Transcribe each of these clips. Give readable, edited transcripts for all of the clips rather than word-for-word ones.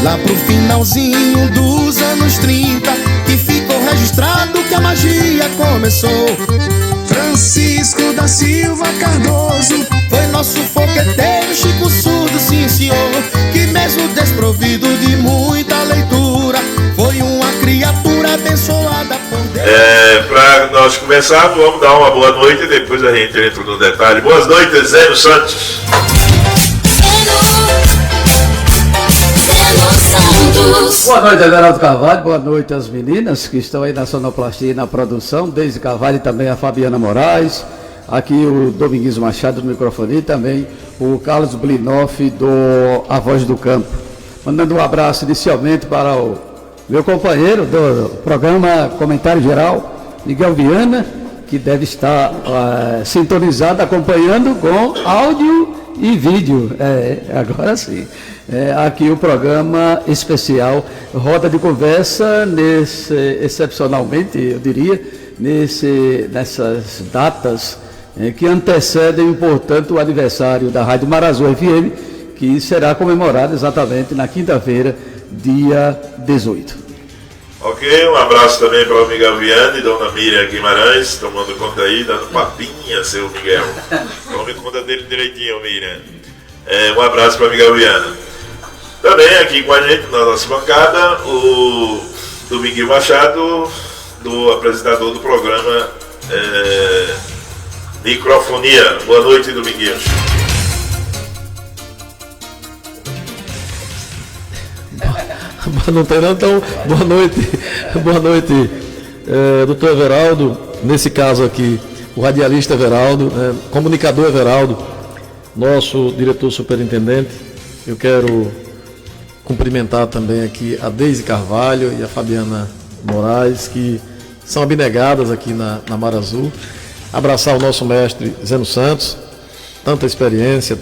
lá pro finalzinho dos anos 30, que ficou registrado que a magia começou. Francisco da Silva Cardoso foi nosso fogueteiro, Chico Surdo, sim senhor, que mesmo desprovido de muita leitura, foi uma criatura abençoada por Deus. Para nós começarmos, vamos dar uma boa noite e depois a gente entra no detalhe. Boas noites, Zeno Santos. Boa noite, Everaldo Carvalho. Boa noite às meninas que estão aí na sonoplastia e na produção, Deise Carvalho e também a Fabiana Moraes. Aqui o Dominguinhos Machado do microfone e também o Carlos Blinoff do A Voz do Campo. Mandando um abraço inicialmente para o meu companheiro do programa Comentário Geral, Miguel Viana, que deve estar sintonizado, acompanhando com áudio e vídeo. Agora sim. Aqui o programa especial Roda de Conversa, excepcionalmente, eu diria, nessas datas que antecedem, portanto, o aniversário da Rádio Marazú FM, que será comemorado exatamente na quinta-feira, dia 18. Ok, um abraço também para o Miguel Viana e Dona Miriam Guimarães, tomando conta aí, dando papinha, seu Miguel. Tome conta dele direitinho, Miriam. Um abraço para Miguel Viana. Também aqui com a gente, na nossa bancada, o Dominguinho Machado, do apresentador do programa Microfonia. Boa noite, Dominguinhos. Não tem não, então boa noite, doutor Everaldo, nesse caso aqui, o radialista Everaldo, comunicador Everaldo, nosso diretor superintendente. Eu quero cumprimentar também aqui a Deise Carvalho e a Fabiana Moraes, que são abnegadas aqui na Marazú. Abraçar o nosso mestre Zeno Santos, tanta experiência,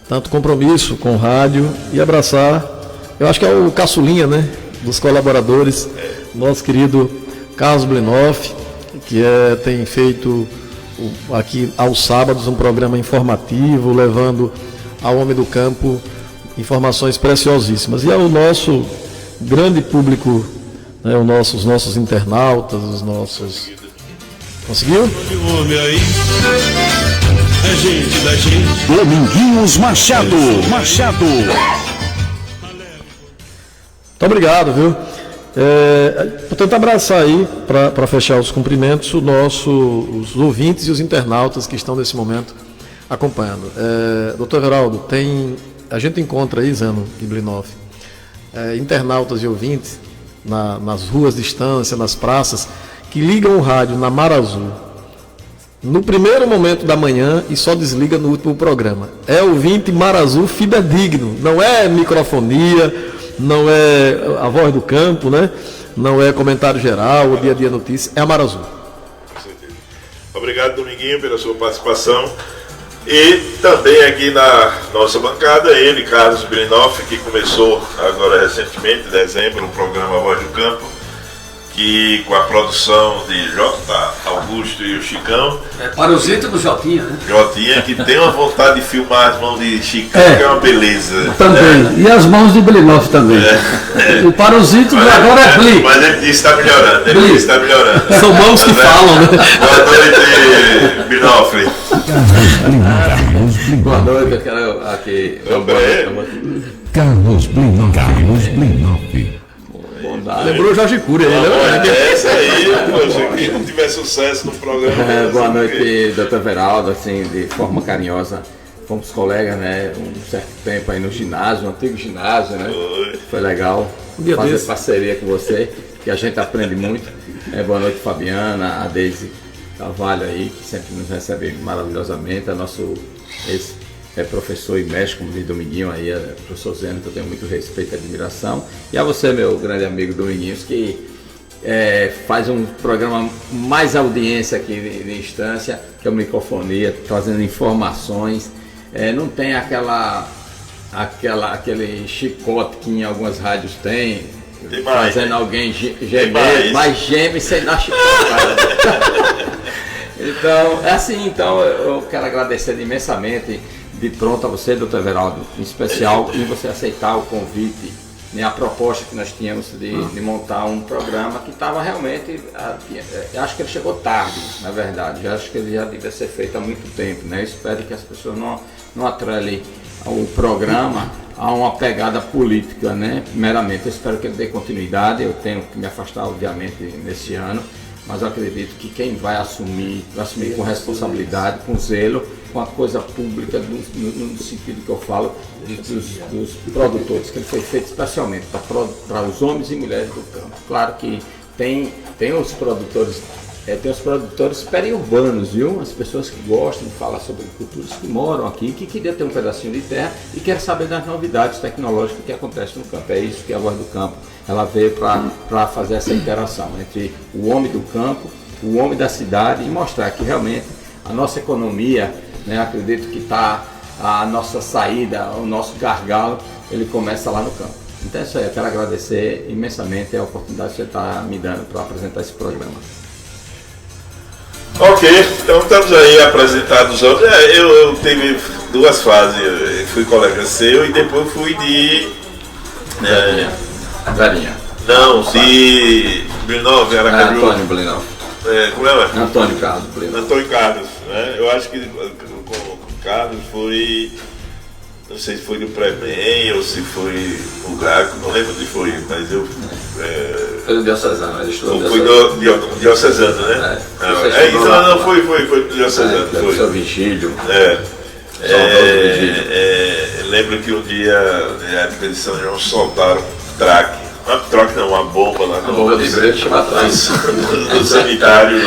tanto compromisso com o rádio, e abraçar, eu acho que é o caçulinha, né, dos colaboradores, nosso querido Carlos Blinoff, que tem feito aqui aos sábados um programa informativo, levando ao homem do campo informações preciosíssimas. E ao nosso grande público, né, os nossos internautas, os nossos... Conseguiu? Dominguinhos Machado. Muito obrigado, viu? Portanto, abraçar aí, para fechar os cumprimentos, os ouvintes e os internautas que estão nesse momento acompanhando. Doutor Everaldo, a gente encontra aí, Zeno e Blinoff, internautas e ouvintes nas ruas de distância, nas praças, que ligam o rádio na Marazú no primeiro momento da manhã e só desliga no último programa. É ouvinte Marazú fidedigno, não é microfonia, não é a voz do campo, né? Não é comentário geral, o dia a dia notícia, é a Marazú. Com certeza. Obrigado, Dominguinho, pela sua participação. E também aqui na nossa bancada, ele, Carlos Blinoff, que começou agora recentemente, em dezembro, o programa Voz do Campo, que com a produção de J. Augusto e o Chicão. Para os íntimos, Jotinha, né? Jotinha, que tem uma vontade de filmar as mãos de Chicão, que é uma beleza. Também, e as mãos de Blinoff também. E para os íntimos agora é Bli. Mas ele disse que está melhorando, São mãos que falam, né? Boa noite, Blinoff. Boa noite, eu quero aqui. Carlos Blinoff. Lembrou o Jorge Cury aí, né? Essa aí, poxa, que não tiver sucesso no programa. Boa noite, doutor Everaldo, assim, de forma carinhosa. Fomos colegas, né, um certo tempo aí no ginásio, um antigo ginásio, né? Foi legal fazer parceria com você, que a gente aprende muito. Boa noite, Fabiana, a Deise Carvalho aí, que sempre nos recebe maravilhosamente, a nosso professor e mestre, como diz Dominguinho aí, professor Zeno, que eu tenho muito respeito e admiração, e a você, meu grande amigo Dominguinhos, que faz um programa mais audiência aqui de instância, que é o Microfonia, trazendo informações, não tem aquele chicote que em algumas rádios tem, fazendo alguém gemer, mas geme sem dar chicote. Então, eu quero agradecer imensamente de pronto a você, doutor Everaldo, em especial, em você aceitar o convite, né, a proposta que nós tínhamos de montar um programa que estava realmente, eu acho que ele chegou tarde, na verdade, eu acho que ele já devia ser feito há muito tempo, né? Eu espero que as pessoas não atrelem o programa a uma pegada política, né? Meramente, eu espero que ele dê continuidade, eu tenho que me afastar, obviamente, nesse ano, mas eu acredito que quem vai assumir com responsabilidade, com zelo, com a coisa pública, no sentido que eu falo, dos produtores, que ele foi feito especialmente para os homens e mulheres do campo. Claro que tem os produtores periurbanos, viu? As pessoas que gostam de falar sobre agricultura, que moram aqui, que queriam ter um pedacinho de terra e querem saber das novidades tecnológicas que acontecem no campo. É isso que a Voz do Campo ela veio para fazer essa interação entre o homem do campo, o homem da cidade e mostrar que realmente a nossa economia, né, acredito que está a nossa saída, o nosso gargalo, ele começa lá no campo. Então é isso aí, eu quero agradecer imensamente a oportunidade que você está me dando para apresentar esse programa. Ok, então estamos aí apresentados. Eu tive duas fases, eu fui colega seu e depois fui de... Verinha. Não, de Blinov, Aracaju. Antônio Blinov. Como é? Antônio Carlos Blinov. Antônio Carlos, né? Eu acho que com o Carlos foi... Não sei se foi do Pré-Bem ou se foi o Gaco, não lembro onde foi, mas eu... Foi do Diocesano, ele estudou foi do Diocesano, né? Foi do Diocesano. Foi do Vigílio. Lembro que um dia, na época de São João, soltaram um traque. Uma bomba lá no... bomba de brejo chama atrás. No sanitário do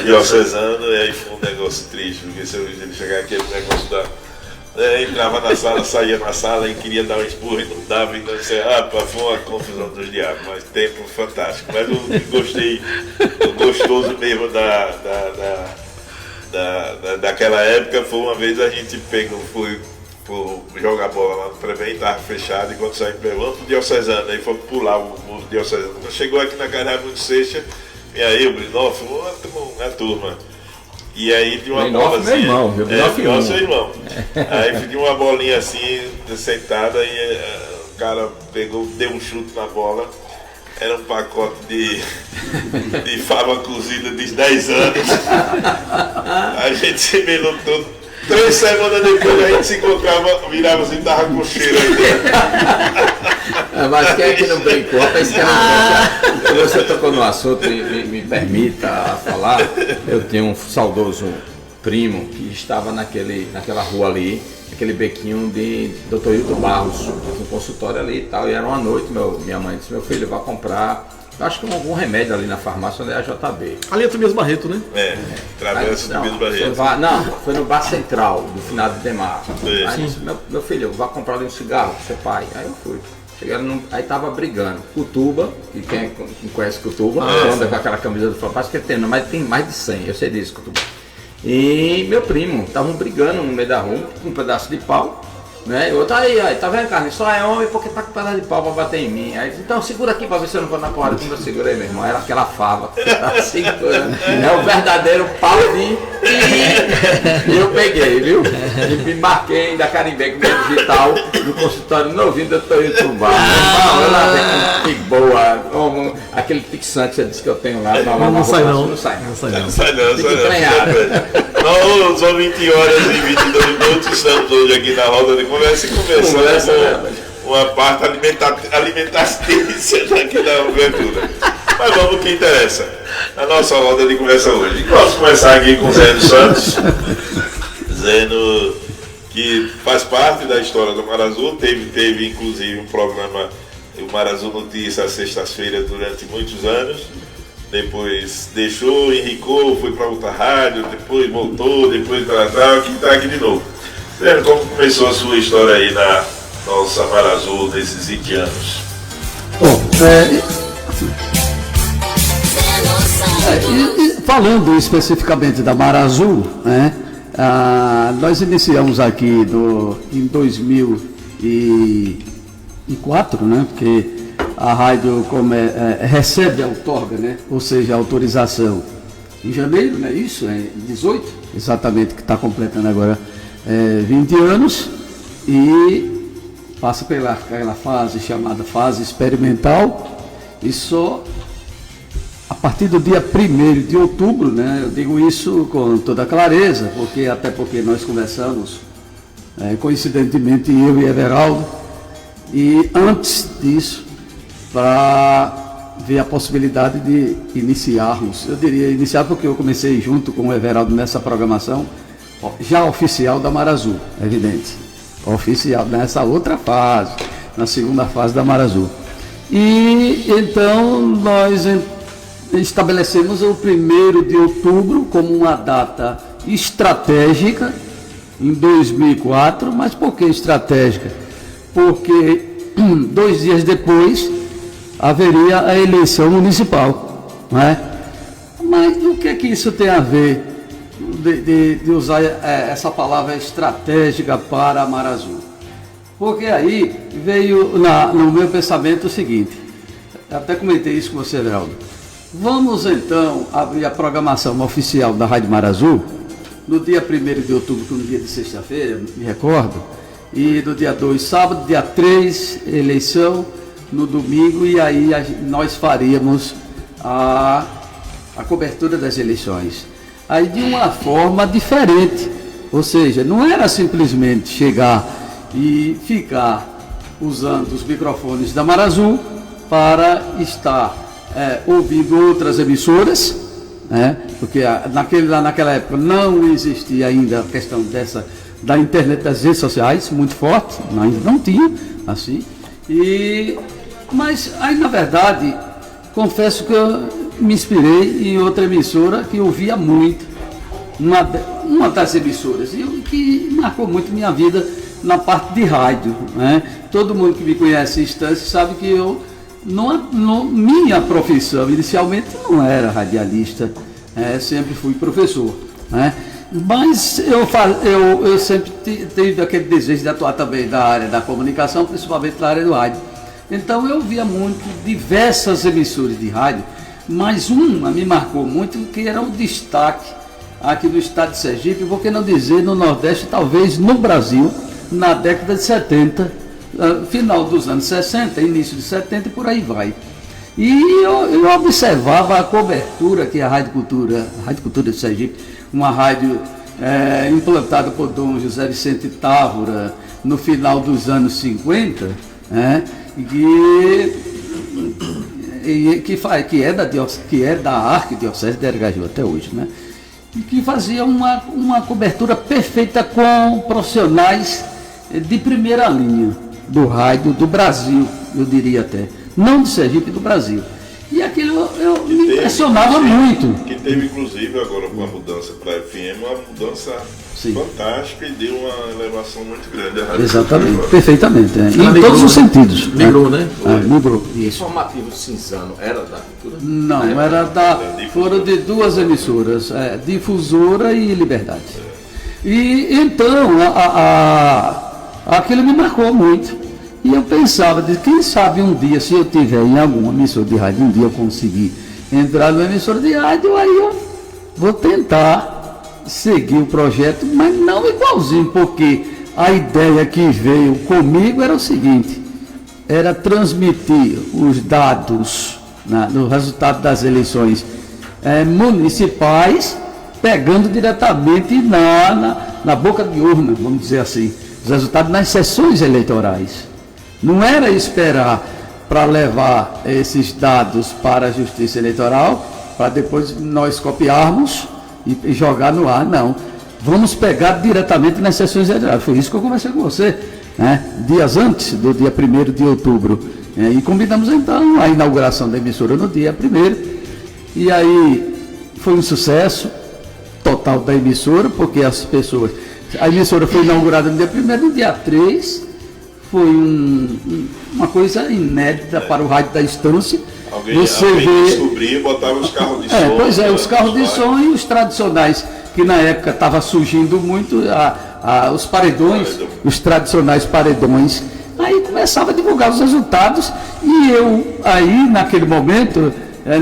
Diocesano, e aí foi um negócio triste, porque se ele chegar aquele negócio da... entrava na sala, saía na sala e queria dar um expurro e não dava, então foi uma confusão dos diabos, mas tempo fantástico. Mas eu gostei, o gostoso mesmo daquela época foi uma vez a gente foi jogar bola lá no Pré-Bem, estava fechado, e quando saímos vamos pro Diocesano, aí fomos pular o Diocesano. Quando chegou aqui na Carnaval de Seixas, e aí o Blinov, uma turma. E aí tinha uma bola assim. Meu irmão, seu irmão. Aí tinha uma bolinha assim, sentada, e o cara deu um chute na bola. Era um pacote de fava cozida de 10 anos. A gente se melou todo. 3 semanas depois a gente se encontrava, virava assim, tava com cheiro aí. Mas quem é que não brincou? Se você tocou no assunto e me permita falar, eu tenho um saudoso primo que estava naquela rua ali, aquele bequinho de Dr. Hilton Barros, um consultório ali e tal, e era uma noite, minha mãe disse, meu filho, vai comprar, acho que algum remédio ali na farmácia onde é a JB. Ali é o Tobias Barreto, né? Travessa do Tobias Barreto. Não, foi no Bar Central, do finado de Demar. Aí disse, meu filho, vai comprar ali um cigarro pro seu pai. Aí eu fui. Aí tava brigando. Cutuba, que quem conhece Cutuba, anda com aquela camisa do Flamengo, que tem, mas tem mais de 100, eu sei disso, Cutuba. E meu primo, estavam brigando no meio da rua, com um pedaço de pau. Né? E outro aí, tá vendo, Carlos? Só é homem porque tá com pedaço de pau pra bater em mim. Aí então segura aqui pra ver se eu não vou na porrada. Quando eu segurei, meu irmão, era aquela fava que tá segurando. É o verdadeiro pau de. E eu peguei, viu? E me marquei da carimbei com o meu digital no consultório novinho do Dr. Hilton Barros. Que boa. Aquele fixante que você disse que eu tenho lá. Não sai não. Não sai não. Nós são 20 horas e 22 minutos, estamos hoje aqui na roda de conversa e conversando uma parte alimentícia daqui da abertura. Mas vamos ao que interessa. A nossa roda de conversa hoje. Vamos começar aqui com o Zé dos Santos, dizendo que faz parte da história do Mar Azul, teve inclusive um programa, o Mar Azul Notícias, às sextas-feiras durante muitos anos. Depois deixou, enricou, foi para outra rádio, depois voltou, depois para que está aqui de novo. Lembra como começou a sua história aí na nossa Mar Azul nesses 20 anos? Bom, falando especificamente da Mar Azul, né, nós iniciamos aqui em 2004, né, porque a rádio recebe a outorga, né? Ou seja, a autorização em janeiro, né? Isso, 18, exatamente, que está completando agora 20 anos e passa pelaquela fase chamada fase experimental, e só a partir do dia 1º de outubro, né, eu digo isso com toda clareza, até porque nós conversamos, coincidentemente, eu e Everaldo, e antes disso, para ver a possibilidade de iniciarmos, eu diria iniciar porque eu comecei junto com o Everaldo nessa programação, já oficial da Mar Azul, evidente, oficial nessa outra fase, na segunda fase da Mar Azul. E então nós estabelecemos o 1º de outubro como uma data estratégica em 2004, mas por que estratégica? Porque 2 dias depois haveria a eleição municipal, não é? Mas o que é que isso tem a ver de usar essa palavra estratégica para a Mar Azul? Porque aí veio no meu pensamento o seguinte, até comentei isso com você, Everaldo. Vamos então abrir a programação oficial da Rádio Mar Azul no dia 1º de outubro, que é um dia de sexta-feira, me recordo, e no dia 2, sábado, dia 3, eleição, no domingo, e aí nós faríamos a cobertura das eleições. Aí de uma forma diferente, ou seja, não era simplesmente chegar e ficar usando os microfones da Mar Azul para estar ouvindo outras emissoras, porque naquela época não existia ainda a questão da internet, das redes sociais, muito forte, ainda não tinha, assim, mas aí na verdade, confesso que eu me inspirei em outra emissora que eu ouvia muito, uma das emissoras, que marcou muito minha vida na parte de rádio, né? Todo mundo que me conhece em instância sabe que eu, minha profissão inicialmente não era radialista, sempre fui professor, né? Mas eu sempre tive aquele desejo de atuar também na área da comunicação, principalmente na área do rádio. Então eu via muito diversas emissoras de rádio, mas uma me marcou muito, que era um destaque aqui no estado de Sergipe, por que não dizer no Nordeste, talvez no Brasil, na década de 70, final dos anos 60, início de 70 e por aí vai. E eu observava a cobertura que a Rádio Cultura de Sergipe, uma rádio implantada por Dom José Vicente Távora no final dos anos 50, que é da Arquidiocese de Aracaju até hoje, né? E que fazia uma cobertura perfeita com profissionais de primeira linha do rádio do Brasil, eu diria até, não de Sergipe, do Brasil. E aquilo me impressionava muito. Que teve, inclusive, agora com a mudança para a FM, uma mudança fantástica e deu uma elevação muito grande à rádio. Exatamente, perfeitamente. Em todos os sentidos. Migrou, né? Migrou. Informativo Cinzano era da Cultura? Não, foram de duas emissoras, Difusora e Liberdade. E então, aquilo me marcou muito. E eu pensava, quem sabe um dia, se eu tiver em alguma emissora de rádio, um dia eu conseguir entrar numa emissora de rádio, aí eu vou tentar seguir o projeto, mas não igualzinho, porque a ideia que veio comigo era o seguinte, era transmitir os dados no resultado das eleições municipais, pegando diretamente na boca de urna, vamos dizer assim, os resultados nas sessões eleitorais. Não era esperar para levar esses dados para a Justiça Eleitoral, para depois nós copiarmos e jogar no ar, não. Vamos pegar diretamente nas sessões eleitorais. Foi isso que eu conversei com você, né? Dias antes do dia 1º de outubro. E combinamos então a inauguração da emissora no dia 1º. E aí foi um sucesso total da emissora, porque as pessoas... A emissora foi inaugurada no dia 1º, no dia 3... Foi uma coisa inédita para o rádio da Estância. Alguém descobria e botava os carros de som. Pois é, os carros de som e os tradicionais, que na época estava surgindo muito, os paredões, os tradicionais paredões. Aí começava a divulgar os resultados e eu, aí naquele momento,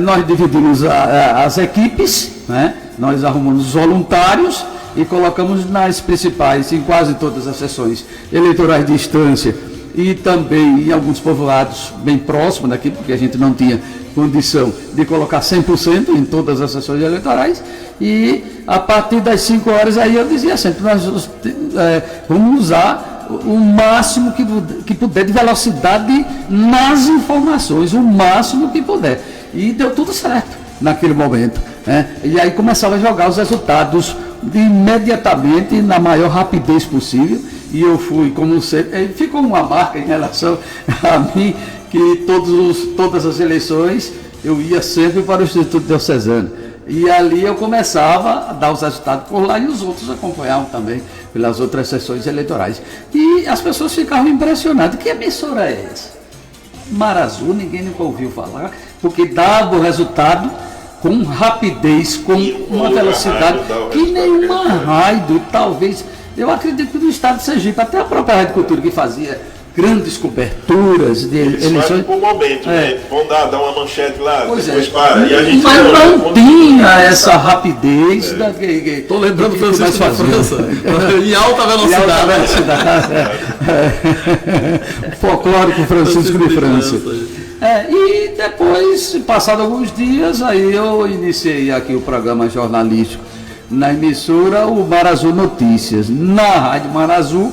nós dividimos as equipes, né? Nós arrumamos os voluntários e colocamos nas principais, em quase todas as sessões eleitorais de instância e também em alguns povoados bem próximos daqui, porque a gente não tinha condição de colocar 100% em todas as sessões eleitorais, e a partir das 5 horas aí eu dizia sempre, nós vamos usar o máximo que puder de velocidade nas informações, o máximo que puder, e deu tudo certo naquele momento, né? E aí começava a jogar os resultados imediatamente, na maior rapidez possível, e eu fui, como sempre, ficou uma marca em relação a mim, que todas as eleições eu ia sempre para o Instituto Diocesano. E ali eu começava a dar os resultados por lá e os outros acompanhavam também pelas outras sessões eleitorais. E as pessoas ficavam impressionadas. Que emissora é essa? Mar Azul, ninguém nunca ouviu falar, porque dava o resultado com rapidez, com uma velocidade que nenhuma rádio, talvez, eu acredito que no estado de Sergipe, até a própria Rádio Cultura que fazia grandes coberturas de eleições. Por momento, né? Vão dar uma manchete lá, pois depois para. E a gente mas não tinha essa rapidez. Estou lembrando do Francisco da França, em alta velocidade. Folclórico Francisco de França. E depois, passados alguns dias, aí eu iniciei aqui o programa jornalístico na emissora, o Mar Azul Notícias. Na Rádio Mar Azul,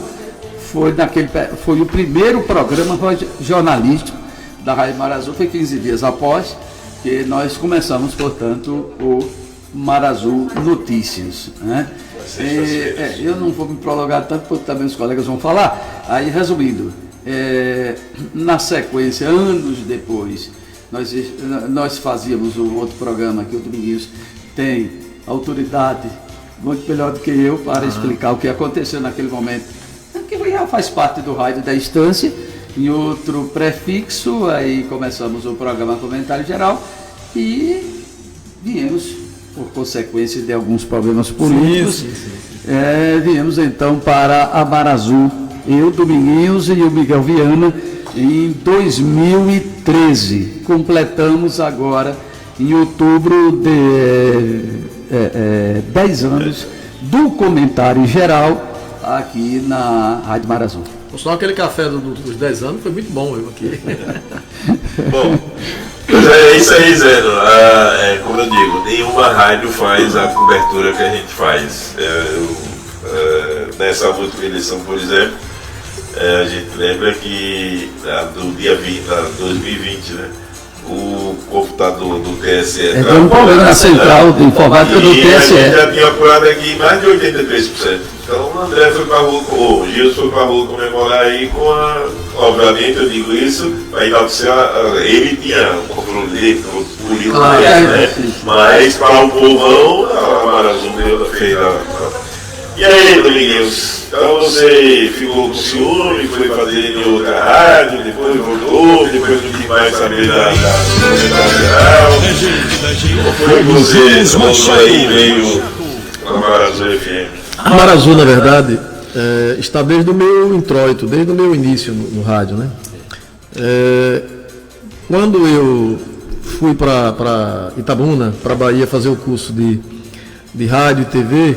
foi o primeiro programa jornalístico da Rádio Mar Azul, foi 15 dias após que nós começamos, portanto, o Mar Azul Notícias, né? Eu não vou me prolongar tanto, porque também os colegas vão falar. Aí, resumindo, na sequência, anos depois, nós fazíamos um outro programa que o Dominguinhos tem autoridade muito melhor do que eu para explicar o que aconteceu naquele momento, que já faz parte do rádio da instância. Em outro prefixo, aí começamos o programa Comentário Geral e viemos, por consequência de alguns problemas políticos, viemos então para a Mar Azul, eu, Dominguinhos e o Miguel Viana, em 2013. Completamos agora, em outubro, de 10 anos do Comentário Geral aqui na Rádio Mar Azul. Só aquele café dos 10 anos foi muito bom, eu aqui. Bom, é isso aí, Zeno. Como eu digo, nenhuma rádio faz a cobertura que a gente faz. Nessa última eleição, por exemplo, a gente lembra que do dia 2020, né? O computador do TSE. Tem um problema na central de informática do TSE. A gente já tinha apurado aqui mais de 83%. Então o André foi para a rua, o Gilson foi para a rua comemorar aí com obviamente eu digo isso, para enaltecer, ele tinha um controle político, né? Mas para o povão, a Mar Azul fez E aí, Dominguinhos? Então você ficou com ciúme, foi fazer em outra rádio, depois voltou, depois não tinha mais saber da Comentário Geral. Ou foi que você voltou aí e veio na Mar Azul FM? A Mar Azul, na verdade, está desde o meu introito, desde o meu início no rádio, né? Quando eu fui para Itabuna, para Bahia, fazer o curso de rádio e TV,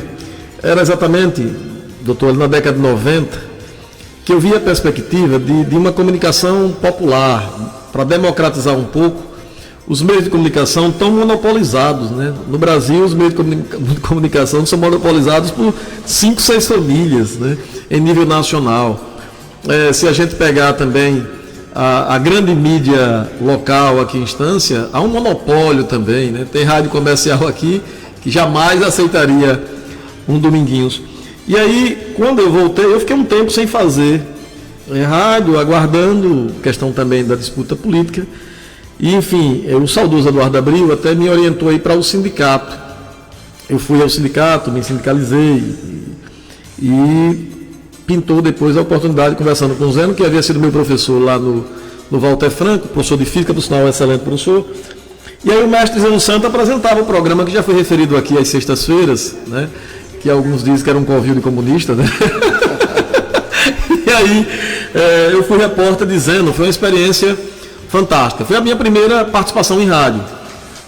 era exatamente, doutor, na década de 90, que eu via a perspectiva de uma comunicação popular, para democratizar um pouco os meios de comunicação tão monopolizados, né? No Brasil, os meios de comunicação são monopolizados por 5, 6 famílias, né? Em nível nacional. Se a gente pegar também a grande mídia local aqui em Estância, há um monopólio também, né? Tem rádio comercial aqui que jamais aceitaria um Dominguinhos. E aí, quando eu voltei, eu fiquei um tempo sem fazer rádio, aguardando, questão também da disputa política. E, enfim, o saudoso Eduardo Abril até me orientou aí para o sindicato. Eu fui ao sindicato, me sindicalizei e pintou depois a oportunidade, conversando com o Zeno, que havia sido meu professor lá no Walter Franco, professor de física, por sinal, um excelente professor. E aí o mestre Zeno Santos apresentava o programa que já foi referido aqui às sextas-feiras, né? Que alguns dizem que era um covil de comunista, né? E aí eu fui repórter dizendo, foi uma experiência fantástica. Foi a minha primeira participação em rádio.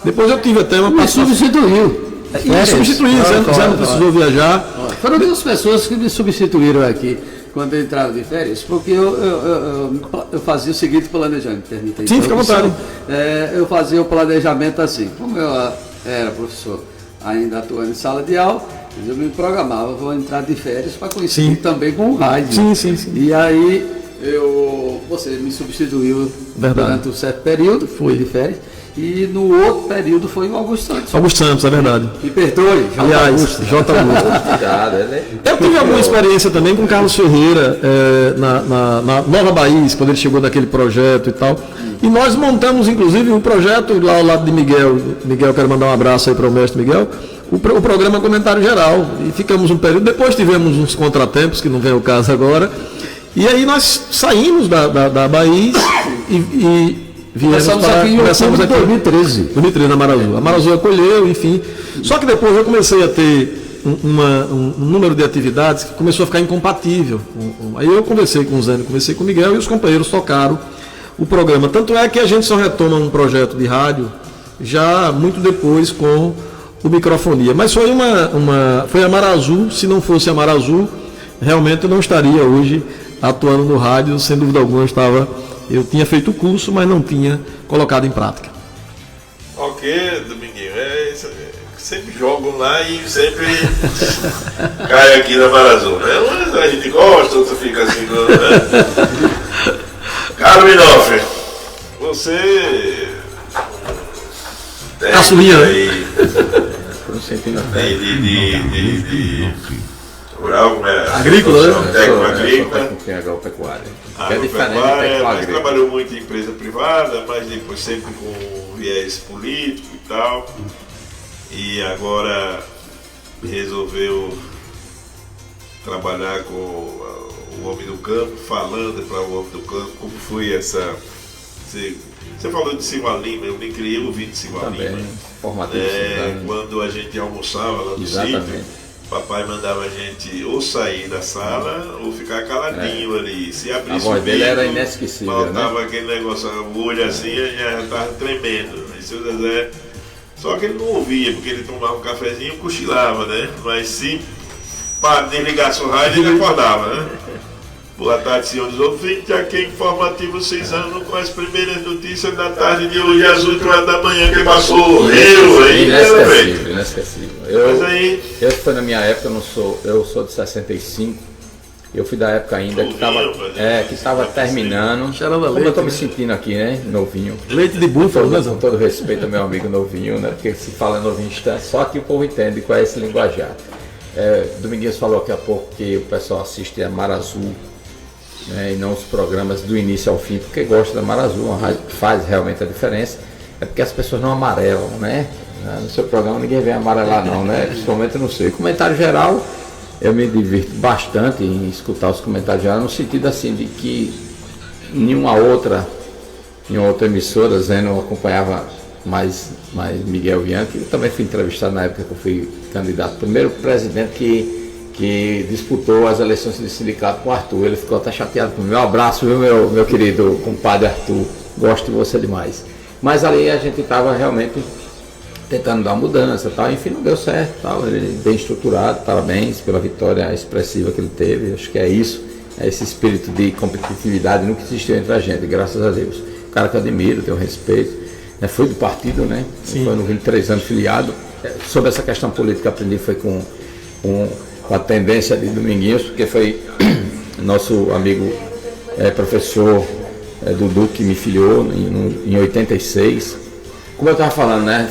Depois eu tive até uma participação. Substituiu. E substituir, Zé não precisou viajar. Foram duas pessoas que me substituíram aqui quando eu entrava de férias, porque eu fazia o seguinte planejamento. Sim, fica à vontade. Eu fazia o planejamento assim, como eu era professor ainda atuando em sala de aula, eu me programava, vou entrar de férias para coincidir também com o rádio. Sim. E aí você me substituiu durante um certo período, fui de férias. E no outro período foi o Augusto Santos. Augusto Santos, é verdade. Me perdoe, aliás, J. Augusto. Eu tive alguma experiência também com Carlos Ferreira, na Nova Bahia, quando ele chegou naquele projeto e tal. E nós montamos, inclusive, um projeto lá ao lado de Miguel. Miguel, quero mandar um abraço aí para o mestre Miguel. O programa Comentário Geral. E ficamos um período. Depois tivemos uns contratempos, que não vem ao caso agora. E aí nós saímos da Bahia e começamos aqui em 2013, na Amarazul. A Amarazul acolheu, enfim. Só que depois eu comecei a ter um número de atividades que começou a ficar incompatível. Aí eu conversei com o Zé, conversei com o Miguel e os companheiros tocaram o programa. Tanto é que a gente só retoma um projeto de rádio já muito depois com o Microfonia. Mas foi foi a Amarazul. Se não fosse a Amarazul, realmente eu não estaria hoje atuando no rádio, sem dúvida alguma. Eu tinha feito o curso, mas não tinha colocado em prática. Ok, Dominguinho, sempre jogam lá e sempre cai aqui na Amarazul, né? Mas a gente gosta, outro fica assim, né? Carlos Minoff, você Caçulinha, aí rural, né? Agrícola, né? Técnico agrícola. Agropecuária. É diferente, mas trabalhou muito em empresa privada, mas depois sempre com viés político e tal. E agora resolveu trabalhar com o homem do campo, falando para o homem do campo como foi essa. Você falou de Silva Lima, eu me criei ouvindo de Silva Lima. Quando a gente almoçava lá no sítio. Papai mandava a gente ou sair da sala ou ficar caladinho ali. Se abrisse a voz dele era inesquecível, faltava né? aquele negócio, o olho assim, já estava tremendo. E seu Zezé, só que ele não ouvia, porque ele tomava um cafezinho e cochilava, né? Mas se desligasse o rádio, ele acordava, né? Boa tarde, senhores ouvintes. Aqui é Informativo 6 anos com as primeiras notícias da tarde de hoje, às 8 horas da manhã, que passou. Inesquecível. Eu foi na minha época, eu sou de 65. Eu fui da época ainda que estava terminando. Como eu estou me sentindo aqui, né? Novinho. Leite de búfalo, né? Com todo respeito ao meu amigo novinho, né? Porque se fala novinho, só que o povo entende qual é esse linguajar. Dominguinhos falou daqui a pouco que o pessoal assiste a Amarazul, né, e não os programas do início ao fim, porque gosta da Amarazul, uma rádio que faz realmente a diferença. É porque as pessoas não amarelam, né? No seu programa ninguém vem amarelar não, né? Principalmente no seu. Comentário geral, eu me divirto bastante em escutar os comentários gerais, no sentido assim de que nenhuma outra emissora, Zé não acompanhava mais Miguel Bianchi. Eu também fui entrevistado na época que eu fui candidato, primeiro presidente que disputou as eleições de sindicato com o Arthur. Ele ficou até chateado comigo. Meu abraço, viu, meu querido compadre Arthur, gosto de você demais. Mas ali a gente estava realmente tentando dar mudança, tal. Enfim, não deu certo, tal. Ele bem estruturado, parabéns pela vitória expressiva que ele teve. Acho que é isso, é esse espírito de competitividade nunca existiu entre a gente, graças a Deus. O cara que eu admiro, tenho respeito, né? Fui do partido, né? Sim. Foi no 23 anos filiado. Sobre essa questão política aprendi foi com a tendência de Dominguinhos, porque foi nosso amigo professor Dudu que me filiou em 86. Como eu estava falando, né?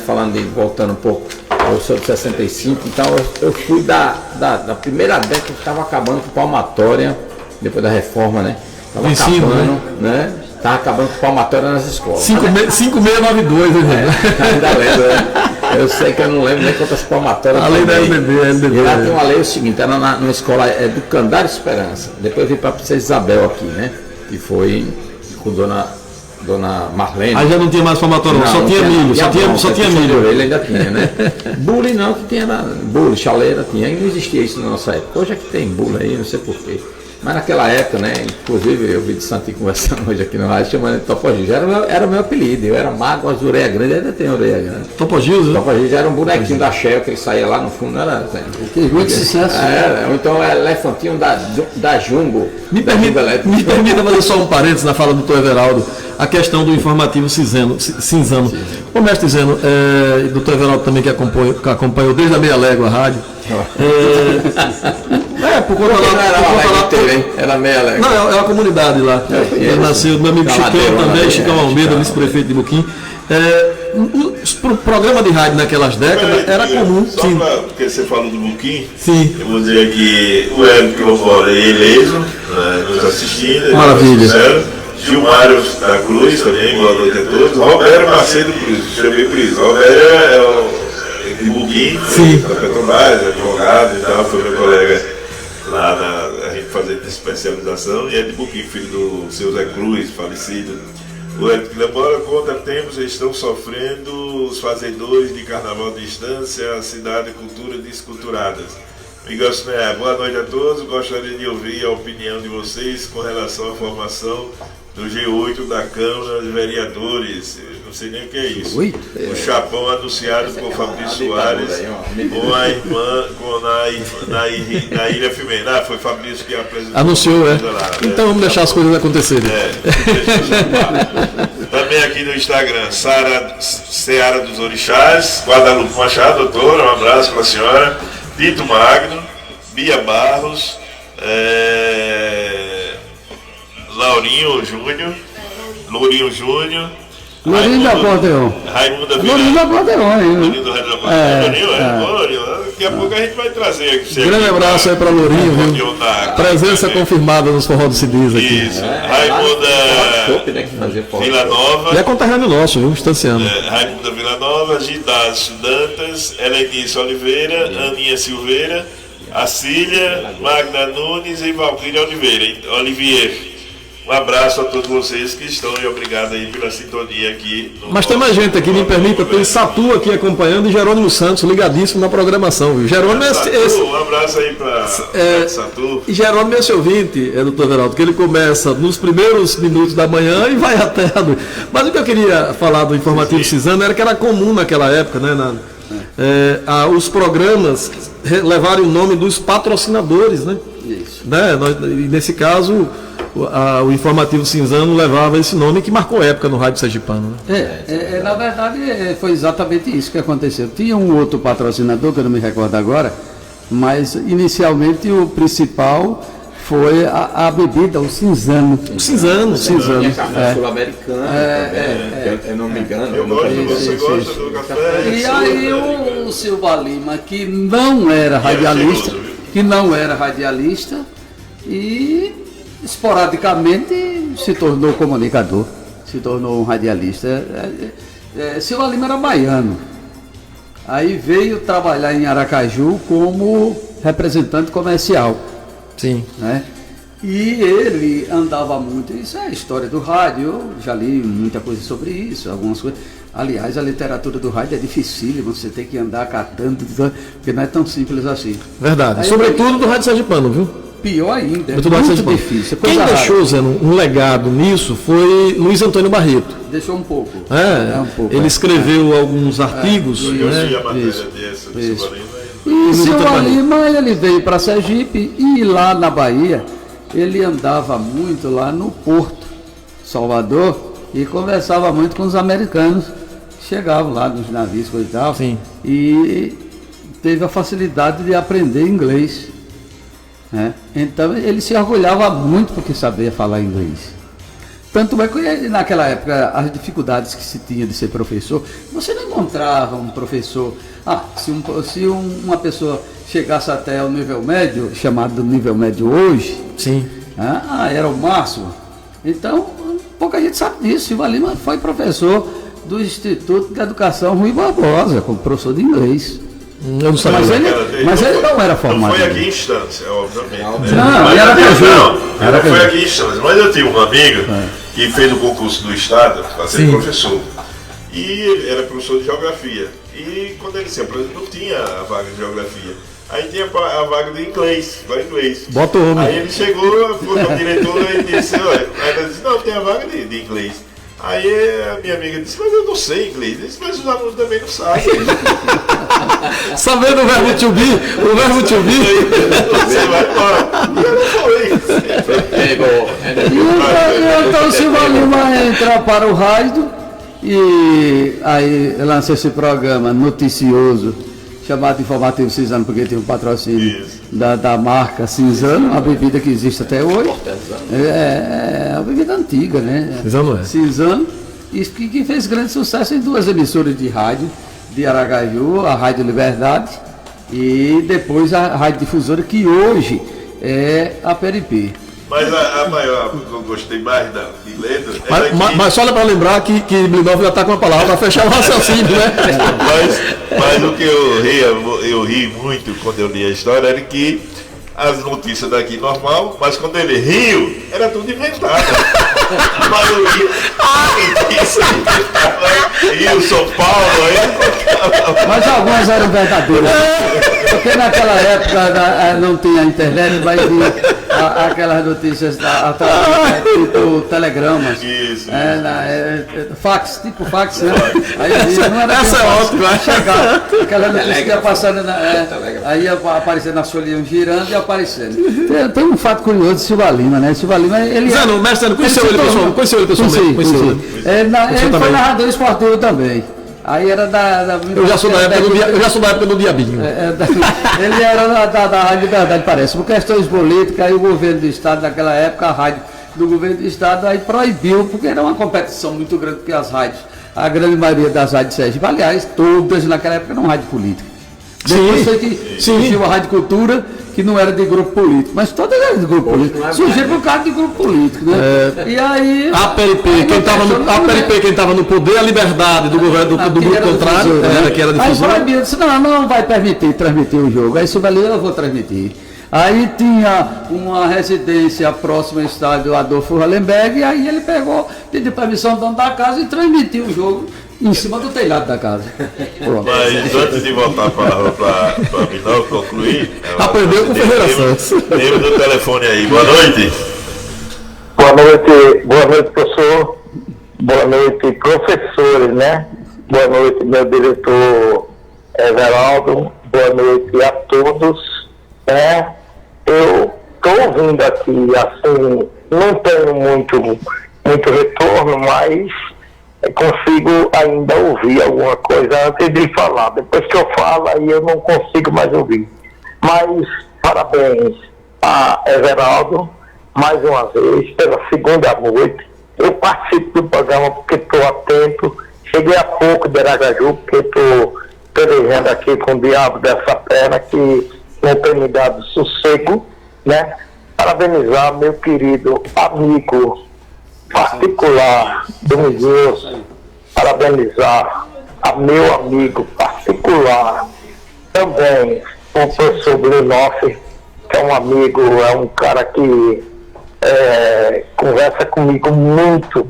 Voltando um pouco, eu sou de 65, então eu fui da primeira década que estava acabando com palmatória, depois da reforma, né? Estava acabando, né? Estava acabando com palmatória nas escolas. 5692, né? Ainda lembro, né? Eu sei que eu não lembro nem quantas palmatórias. A lei da LDB. E lá tem uma lei, o seguinte, era numa escola do Candário Esperança. Depois eu vim para a Princesa Isabel aqui, né? Que foi com Dona Marlene. Aí já não tinha mais palmatória, não, só tinha milho. Só tinha milho. Ele ainda tinha, né? Bule não, que tinha bule, chaleira tinha. E não existia isso na nossa época. Hoje é que tem bule aí, não sei porquê. Mas naquela época, né, inclusive eu vi de Santinho conversando hoje aqui no rádio, chamando de Topo Gil, era o meu apelido, eu era mago, azul, orelha grande, ainda tem orelha grande. Topo Gil, Topo Gil era um bonequinho da Shell, que ele saía lá no fundo, não era? Que muito sucesso. Ou então era elefantinho da Jumbo. Me permita fazer só um parênteses na fala do Dr. Everaldo, a questão do informativo cinzano. Ô mestre Zeno, Dr. Everaldo também que acompanhou desde a Meia Légua a rádio. Por conta lá. Era Meia Légua. Não, é uma comunidade lá. Nasceu meu amigo Chicão também, Chicão Almeida, vice-prefeito de Buquim. O programa de rádio naquelas décadas era comum. Só porque você falou do Buquim, sim. Eu vou dizer que o Hélio que eu moro é ileso, nos assistindo. Maravilha. Gilmário da Cruz também, boa noite a todos. Roberto Macedo Cruz, chamei por isso. Roberto é o de Buquim, da Petrobras, advogado e tal, foi meu colega lá a gente fazendo especialização, e é de Buquim, filho do seu Zé Cruz, falecido. O Hélio que embora contra tempos estão sofrendo os fazedores de carnaval de Estância, a cidade e cultura desculturadas. Miguel Siné, boa noite a todos. Gostaria de ouvir a opinião de vocês com relação à formação do G8 da Câmara de Vereadores. Não sei nem o que é isso. O chapão anunciado por Fabrício Soares com a irmã, na Ilha Fimena. Foi Fabrício que apresentou. Anunciou, Então vamos deixar as coisas acontecerem. Também aqui no Instagram, Seara dos Orixás, Guadalupe Machado, doutora, um abraço para a senhora. Tito Magno, Bia Barros, Lourinho Júnior, Lourinho do Acordeon. Raimunda Lourinho do Acordeon, hein? Lourinho do Acordeon. Daqui a pouco a gente vai trazer aqui. Grande abraço aí para Lourinho, viu? Presença confirmada nos Forró do Cidis aqui. Isso. Raimunda Vila Nova. E é conterrâneo nosso, viu? Estanciano. Raimunda Vila Nova, Gidácio Dantas, Helenice Oliveira, Aninha Silveira, Acília, Magna Nunes e Valquíria Oliveira. Um abraço a todos vocês que estão e obrigado aí pela sintonia aqui. Mas tem mais gente aqui, me permita, tem Satu aqui acompanhando e Jerônimo Santos ligadíssimo na programação, viu? Jerônimo um abraço aí para Satu. E Jerônimo é esse ouvinte, doutor Veraldo, que ele começa nos primeiros minutos da manhã e vai até a noite. Mas o que eu queria falar do informativo Cisano era que era comum naquela época, né? Os programas levarem o nome dos patrocinadores, né? Isso. Né? Nesse caso, o informativo Cinzano levava esse nome que marcou época no rádio sergipano. Né? Na verdade, foi exatamente isso que aconteceu. Tinha um outro patrocinador, que eu não me recordo agora, mas inicialmente o principal foi a bebida, o Cinzano. O Cinzano. Sul-americana, eu não me engano. Eu gosto, você gosta do café. E aí o Silva Lima, que não era radialista, e esporadicamente se tornou comunicador, se tornou um radialista. Silva Lima era baiano, aí veio trabalhar em Aracaju como representante comercial. Sim. Né? E ele andava muito, isso é a história do rádio, eu já li muita coisa sobre isso, algumas coisas. Aliás, a literatura do rádio é dificílima, você tem que andar catando, porque não é tão simples assim. Verdade, aí, sobretudo do rádio sergipano, viu? Pior ainda, é muito difícil. Quem deixou, Zé, um legado nisso foi Luiz Antônio Barreto. Deixou um pouco. Ele escreveu alguns artigos. E Silva Lima, ele veio para Sergipe e lá na Bahia, ele andava muito lá no Porto, Salvador, e conversava muito com os americanos, que chegavam lá nos navios e tal. Sim. E teve a facilidade de aprender inglês. Né? Então ele se orgulhava muito porque sabia falar inglês. Tanto é que naquela época as dificuldades que se tinha de ser professor, você não encontrava um professor. Se uma pessoa chegasse até o nível médio, chamado nível médio hoje, sim. Era o máximo. Então, pouca gente sabe disso. Silva Lima foi professor do Instituto de Educação Rui Barbosa, como professor de inglês. Eu não sabia. Mas ele não era formado. Não foi aqui em Instância, obviamente. Não, ele era Caju. Não foi aqui em Instância. Mas eu tinha um amigo que fez o concurso do Estado para ser professor. E ele era professor de geografia. E quando ele se apresentou, não tinha a vaga de geografia. Aí tinha a vaga de inglês, para inglês. Bota o homem. Aí ele chegou, foi com o diretor e disse, olha, ela disse, não, tem a vaga de inglês. Aí a minha amiga disse, mas eu não sei inglês. Eu disse, mas os alunos também não sabem. Sabendo o verbo to be? O verbo to be? Você vai embora. E eu não E então o Silva Lima entra para o rádio e aí lança esse programa noticioso chamado Informativo Cinzano, porque tem um patrocínio da marca Cinzano, uma bebida que existe até hoje. É uma bebida antiga, né? Cinzano é. Cinzano, e que fez grande sucesso em 2 emissoras de rádio, de Aracaju, a Rádio Liberdade, e depois a Rádio Difusora, que hoje é a PRP. Mas a maior que eu gostei mais de Lendo... Mas só para lembrar que Blinov já está com a palavra para fechar o raciocínio, né? mas o que eu ri muito quando eu li a história era que as notícias daqui normal, mas quando ele riu, era tudo inventado. A maioria Rio, São Paulo, aí... Mas algumas eram verdadeiras. Porque naquela época não tinha internet, mas aquelas notícias tipo telegramas. Isso. Fax, tipo fax, né? Aí, não era essa é ótima. Chegar, aquela notícia que ia passando, aí ia aparecendo na folhinha girando e aparecendo. Tem um fato curioso de Silva Lima, né? Silva Lima, ele... Zano, mestre, conheceu ele pessoalmente? Ele foi narrador esportivo também. Aí era eu já sou da época do Diabinho. Ele era da Rádio Liberdade, parece. Por questões políticas, aí o governo do estado, naquela época, a rádio do governo do estado, aí proibiu, porque era uma competição muito grande, porque as rádios, a grande maioria das rádios de Sergipe, aliás, todas naquela época eram rádio política. Depois foi que surgiu a Rádio Cultura, que não era de grupo político, mas todas eram de grupo político. Surgiu por causa de grupo político, né? E aí... A PRP, quem estava no poder, a liberdade do governo do grupo contrário, que era difusor. Aí proibiu, disse, não vai permitir transmitir o jogo. Aí Silva Lima, eu vou transmitir. Aí tinha uma residência próxima ao estádio Adolfo Hollenberg, e aí ele pediu permissão do dono da casa e transmitiu o jogo em cima do telhado da casa. Pronto. Mas antes de voltar a palavra para Blinov concluir... Aprendeu com Ferreira Santos. Temos o telefone aí. Boa noite. Boa noite, professor. Boa noite, professores, né? Boa noite, meu diretor Everaldo. Boa noite a todos. Eu estou ouvindo aqui, assim, não tenho muito retorno, mas consigo ainda ouvir alguma coisa antes de falar. Depois que eu falo, aí eu não consigo mais ouvir. Mas parabéns a Everaldo, mais uma vez, pela segunda noite. Eu participo do programa porque estou atento. Cheguei há pouco de Aracaju, porque estou pelejando aqui com o diabo dessa perna que não tem me dado sossego, né? Parabenizar meu querido amigo particular Domingos, parabenizar a meu amigo particular também, o professor Blinov, que é um amigo, é um cara que conversa comigo muito,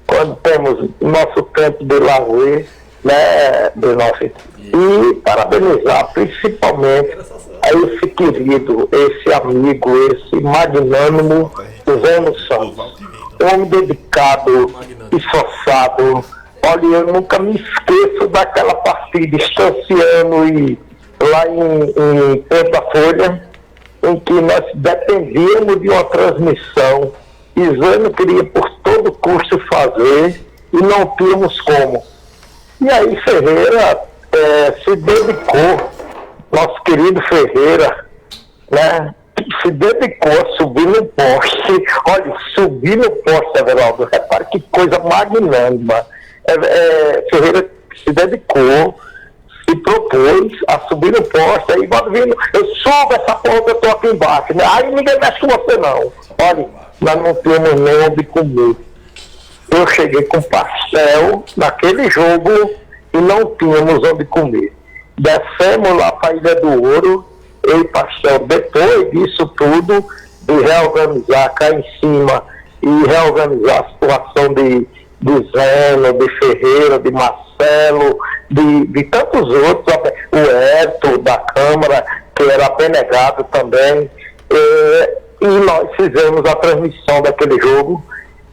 quando temos nosso tempo de lazer, né, Blinov? E parabenizar principalmente a esse querido, esse amigo, esse magnânimo Zeno Santos, homem dedicado, esforçado. Olha, eu nunca me esqueço daquela partida estanciando e lá em Penta Folha, em que nós dependíamos de uma transmissão e Zeno queria por todo custo fazer e não tínhamos como. E aí Ferreira se dedicou, nosso querido Ferreira, né, se dedicou a subir no poste. Olha, subir no poste, Everaldo, repare que coisa magnânima. Ferreira se dedicou, se propôs a subir no poste, aí eu subo essa porra que eu estou aqui embaixo, né? Aí ninguém mexe com você não. Olha, nós não temos nem onde comer. Eu cheguei com pastel naquele jogo e não tínhamos onde comer. Descemos lá para a Ilha do Ouro, eu e pastel, depois disso tudo, de reorganizar cá em cima e reorganizar a situação de Zeno, de Ferreira, de Marcelo, de tantos outros, o Hélio da Câmara, que era abnegado também, e nós fizemos a transmissão daquele jogo.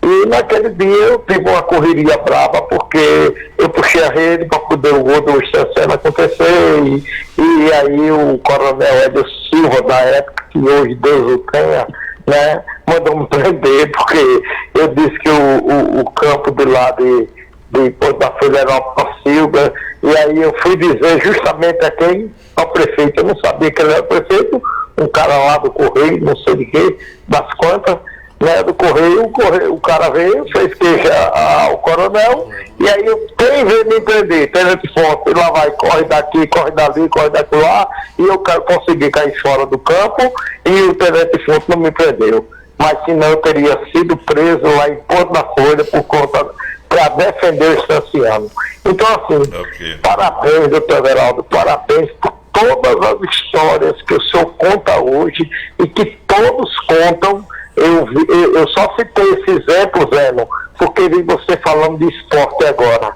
E naquele dia eu tive uma correria brava, porque eu puxei a rede para poder o gol do Estancena acontecer, e aí o coronel Hélio Silva, da época, que hoje Deus o tenha, né, mandou me prender, porque eu disse que o campo de lá de Porto da Folha era uma Silva, e aí eu fui dizer justamente a quem? Ao prefeito. Eu não sabia que ele era prefeito, um cara lá do Correio, não sei de que, das quantas, né, do Correio, o cara veio, fez queixa ao coronel, e aí quem veio me prender? Tenente Fonte, e lá vai, corre daqui, corre dali, corre daqui lá, e eu consegui cair fora do campo, e o Tenente Fonte não me prendeu. Mas senão eu teria sido preso lá em Porto da Folha por conta, para defender o estanciano. Então assim, parabéns, doutor Everaldo, parabéns por todas as histórias que o senhor conta hoje, e que todos contam. Eu só citei esse exemplo, Zeno, porque vi você falando de esporte agora.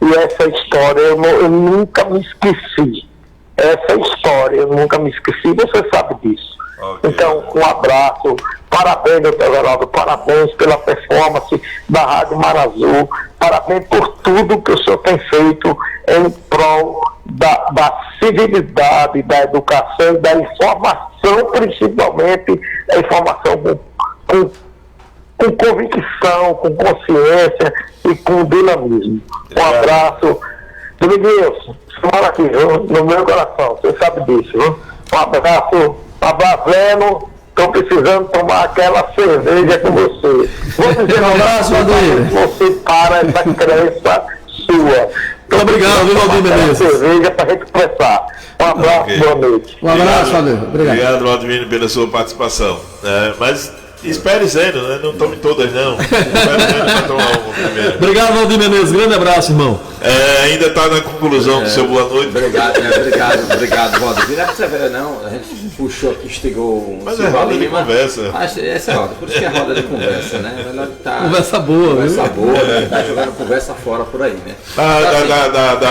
E essa história eu nunca me esqueci. Essa história eu nunca me esqueci, você sabe disso. Okay. Então, um abraço, parabéns, doutor Everaldo, parabéns pela performance da Rádio Mar Azul, parabéns por tudo que o senhor tem feito em prol da civilidade, da educação e da informação, principalmente a informação com convicção, com consciência e com dinamismo. Um abraço. Dominguinhos, você mora aqui, viu? No meu coração, você sabe disso, viu? Um abraço, Zeno. Estou precisando tomar aquela cerveja com você. Vou dizer um abraço, Valdir. Você para essa crença sua. Muito obrigado, viu, Valdir Menezes? Cerveja para a gente conversar. Um abraço, boa noite. Um abraço, Valdir. Obrigado. Obrigado, Valdemiro, pela sua participação. Mas espere Zeno, né? Não tome todas, não. Espere Zeno para tomar uma primeiro. Obrigado, Valdir Menezes. Grande abraço, irmão. Ainda está na conclusão do seu boa noite. Obrigado, Valdir. Não é pra você ver, não. A gente puxou aqui, instigou Mas é roda de conversa. Essa é roda, por isso que é roda de conversa, né? Conversa boa, conversa boa, né? Tá jogando conversa fora por aí, né?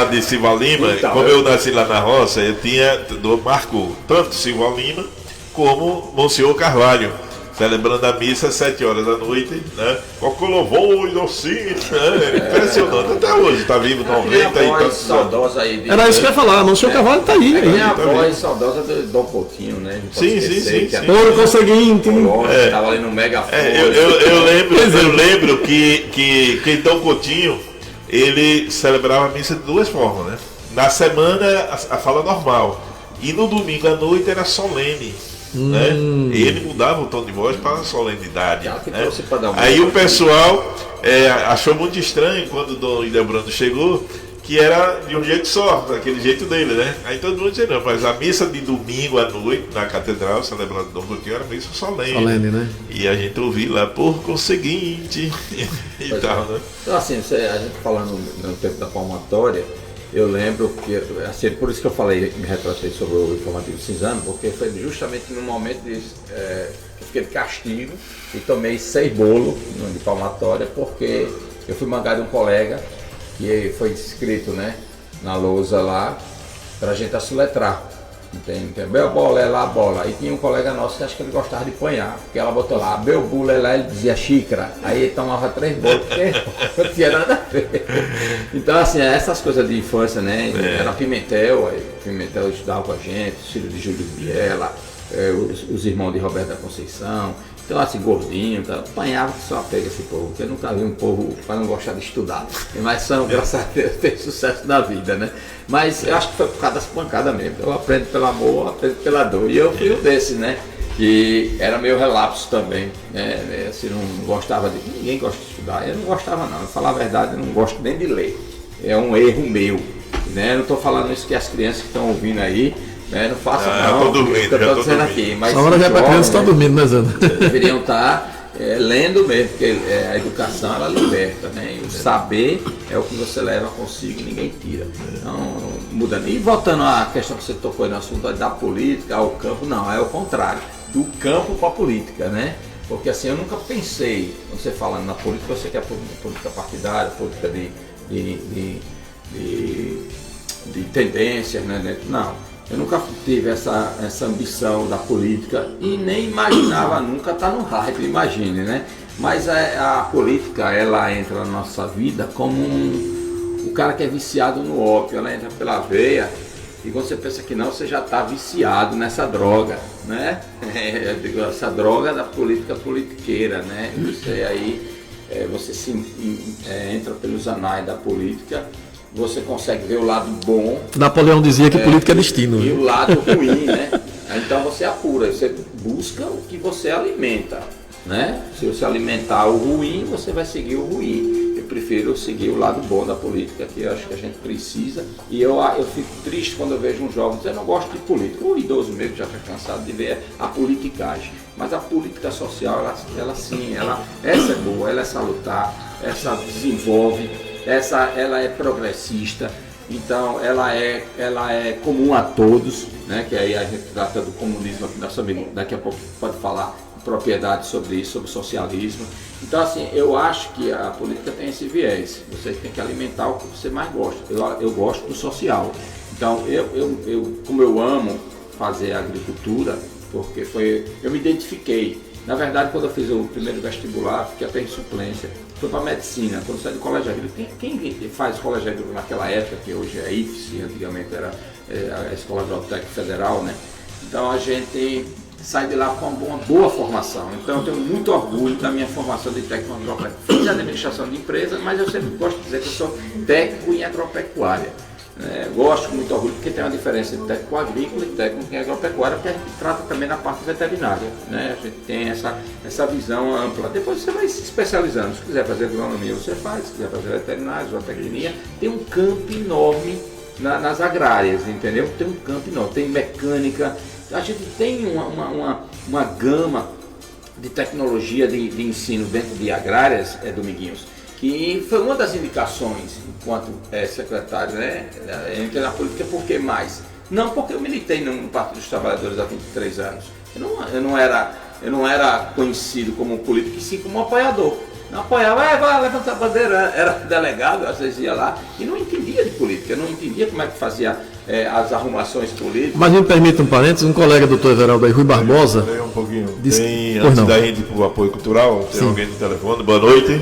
De Silva Lima, então, como eu nasci lá na roça, eu tinha do Marco tanto Silva Lima como Monsenhor Carvalho, celebrando a missa às 7 horas da noite, né? Com louvor e docinho, né? Impressionante, até hoje, está vivo, 90 e tantos saudosa aí. Era isso que eu ia falar, o senhor Carvalho está aí. É a voz saudosa do Dom Coutinho, né? Sim. Ouro conseguinte. Estava ali no megafone. Eu lembro que Dom Coutinho, ele celebrava a missa de duas formas, né? Na semana, a fala normal, e no domingo à noite era solene. Né? Ele mudava o tom de voz para a solenidade. Né? Aí o pessoal achou muito estranho quando o Dom Ildebrando chegou, que era de um jeito só, daquele jeito dele, né? Aí todo mundo dizia, não, mas a missa de domingo à noite na catedral, celebrando Dom Coutinho, era missa solene. Né? E a gente ouvia lá, por conseguinte, e tal, né? Então assim, a gente falando no tempo da palmatória, eu lembro que, assim, por isso que eu falei, me retratei sobre o informativo cinzano, porque foi justamente no momento que eu fiquei de castigo e tomei 6 bolos de palmatória, porque eu fui mangado de um colega que foi escrito, né, na lousa lá, pra gente assoletrar. Bel bola é lá a bola. Aí tinha um colega nosso que acho que ele gostava de apanhar, porque ela botou lá, bel bula é lá, ele dizia xícara. Aí ele tomava 3 bolos, porque não tinha nada a ver. Então, assim, essas coisas de infância, né? Era Pimentel, aí Pimentel estudava com a gente, os filhos de Júlio Biela, os irmãos de Roberto da Conceição. Então, assim, gordinho, tá? Apanhava que só pega esse povo, porque eu nunca vi um povo para não gostar de estudar. Mas são, graças a Deus, tem sucesso na vida, né? Mas eu acho que foi por causa das pancadas mesmo. Eu aprendo pelo amor, aprendo pela dor. E eu fui um desses, né? Que era meio relapso também, né? Assim, não gostava de... Ninguém gosta de estudar. Eu não gostava, não. Eu falar a verdade, eu não gosto nem de ler. É um erro meu, né? Eu não estou falando isso que as crianças que estão ouvindo aí, né? Não façam não, eu tô dormindo, eu tô dizendo aqui. Mas a hora já para criança estão dormindo, né, Zana? Deveriam estar lendo mesmo, porque a educação ela liberta, né? E o saber é o que você leva consigo e ninguém tira. Então, mudando. E voltando à questão que você tocou no assunto da política, ao campo, não, é o contrário. Do campo para a política, né? Porque assim, eu nunca pensei, você falando na política, você quer política partidária, política de tendências, né? Não, eu nunca tive essa ambição da política e nem imaginava nunca estar no rádio, imagine, né? Mas a política, ela entra na nossa vida como o cara que é viciado no ópio, ela entra pela veia e quando você pensa que não, você já está viciado nessa droga, né? Essa droga da política politiqueira, né? Você aí, você entra pelos anais da política, você consegue ver o lado bom. Napoleão dizia que política é destino. E o lado ruim, né? Então você apura, você busca o que você alimenta, né? Se você alimentar o ruim, você vai seguir o ruim. Eu prefiro seguir o lado bom da política, que eu acho que a gente precisa. E eu fico triste quando eu vejo um jovem dizer, eu não gosto de política. O idoso mesmo já está cansado de ver a politicagem. Mas a política social, ela sim, essa é boa, ela é salutar, essa desenvolve, ela é progressista. Então ela é comum a todos, né? Que aí a gente trata do comunismo, aqui nosso amigo daqui a pouco pode falar propriedade sobre isso, sobre socialismo. Então assim, eu acho que a política tem esse viés, você tem que alimentar o que você mais gosta. Eu gosto do social, então como eu amo fazer agricultura, porque eu me identifiquei. Na verdade, quando eu fiz o primeiro vestibular, fiquei até em suplência, foi para medicina, quando eu saí do colégio agrícola. Quem faz colégio agrícola naquela época, que hoje é IFES, antigamente era a Escola Agrotécnica Federal, né? Então a gente sai de lá com uma boa formação. Então eu tenho muito orgulho da minha formação de técnico em agropecuária. Fiz administração de empresa, mas eu sempre gosto de dizer que eu sou técnico em agropecuária. Gosto com muito orgulho, porque tem uma diferença entre técnico agrícola e técnico em agropecuária, porque a gente trata também na parte veterinária, né? A gente tem essa visão ampla. Depois você vai se especializando. Se quiser fazer agronomia, você faz. Se quiser fazer veterinária, zootecnia, tem um campo enorme nas agrárias, entendeu? Tem um campo enorme, tem mecânica. A gente tem uma gama de tecnologia de ensino dentro de agrárias, Dominguinhos, que foi uma das indicações enquanto secretário, né? Eu entrei na política porque mais? Não porque eu militei no Partido dos Trabalhadores há 23 anos. Eu não era conhecido como político, e sim como apoiador. Não apoiava, vai levantar a bandeira, era delegado, às vezes ia lá, e não entendia de política, não entendia como é que fazia as arrumações políticas. Mas me permita um parênteses, um colega doutor Everaldo aí, Rui Barbosa. Um pouquinho. Disse, antes da gente ir para o apoio cultural, tem Sim. Alguém no telefone. Boa noite.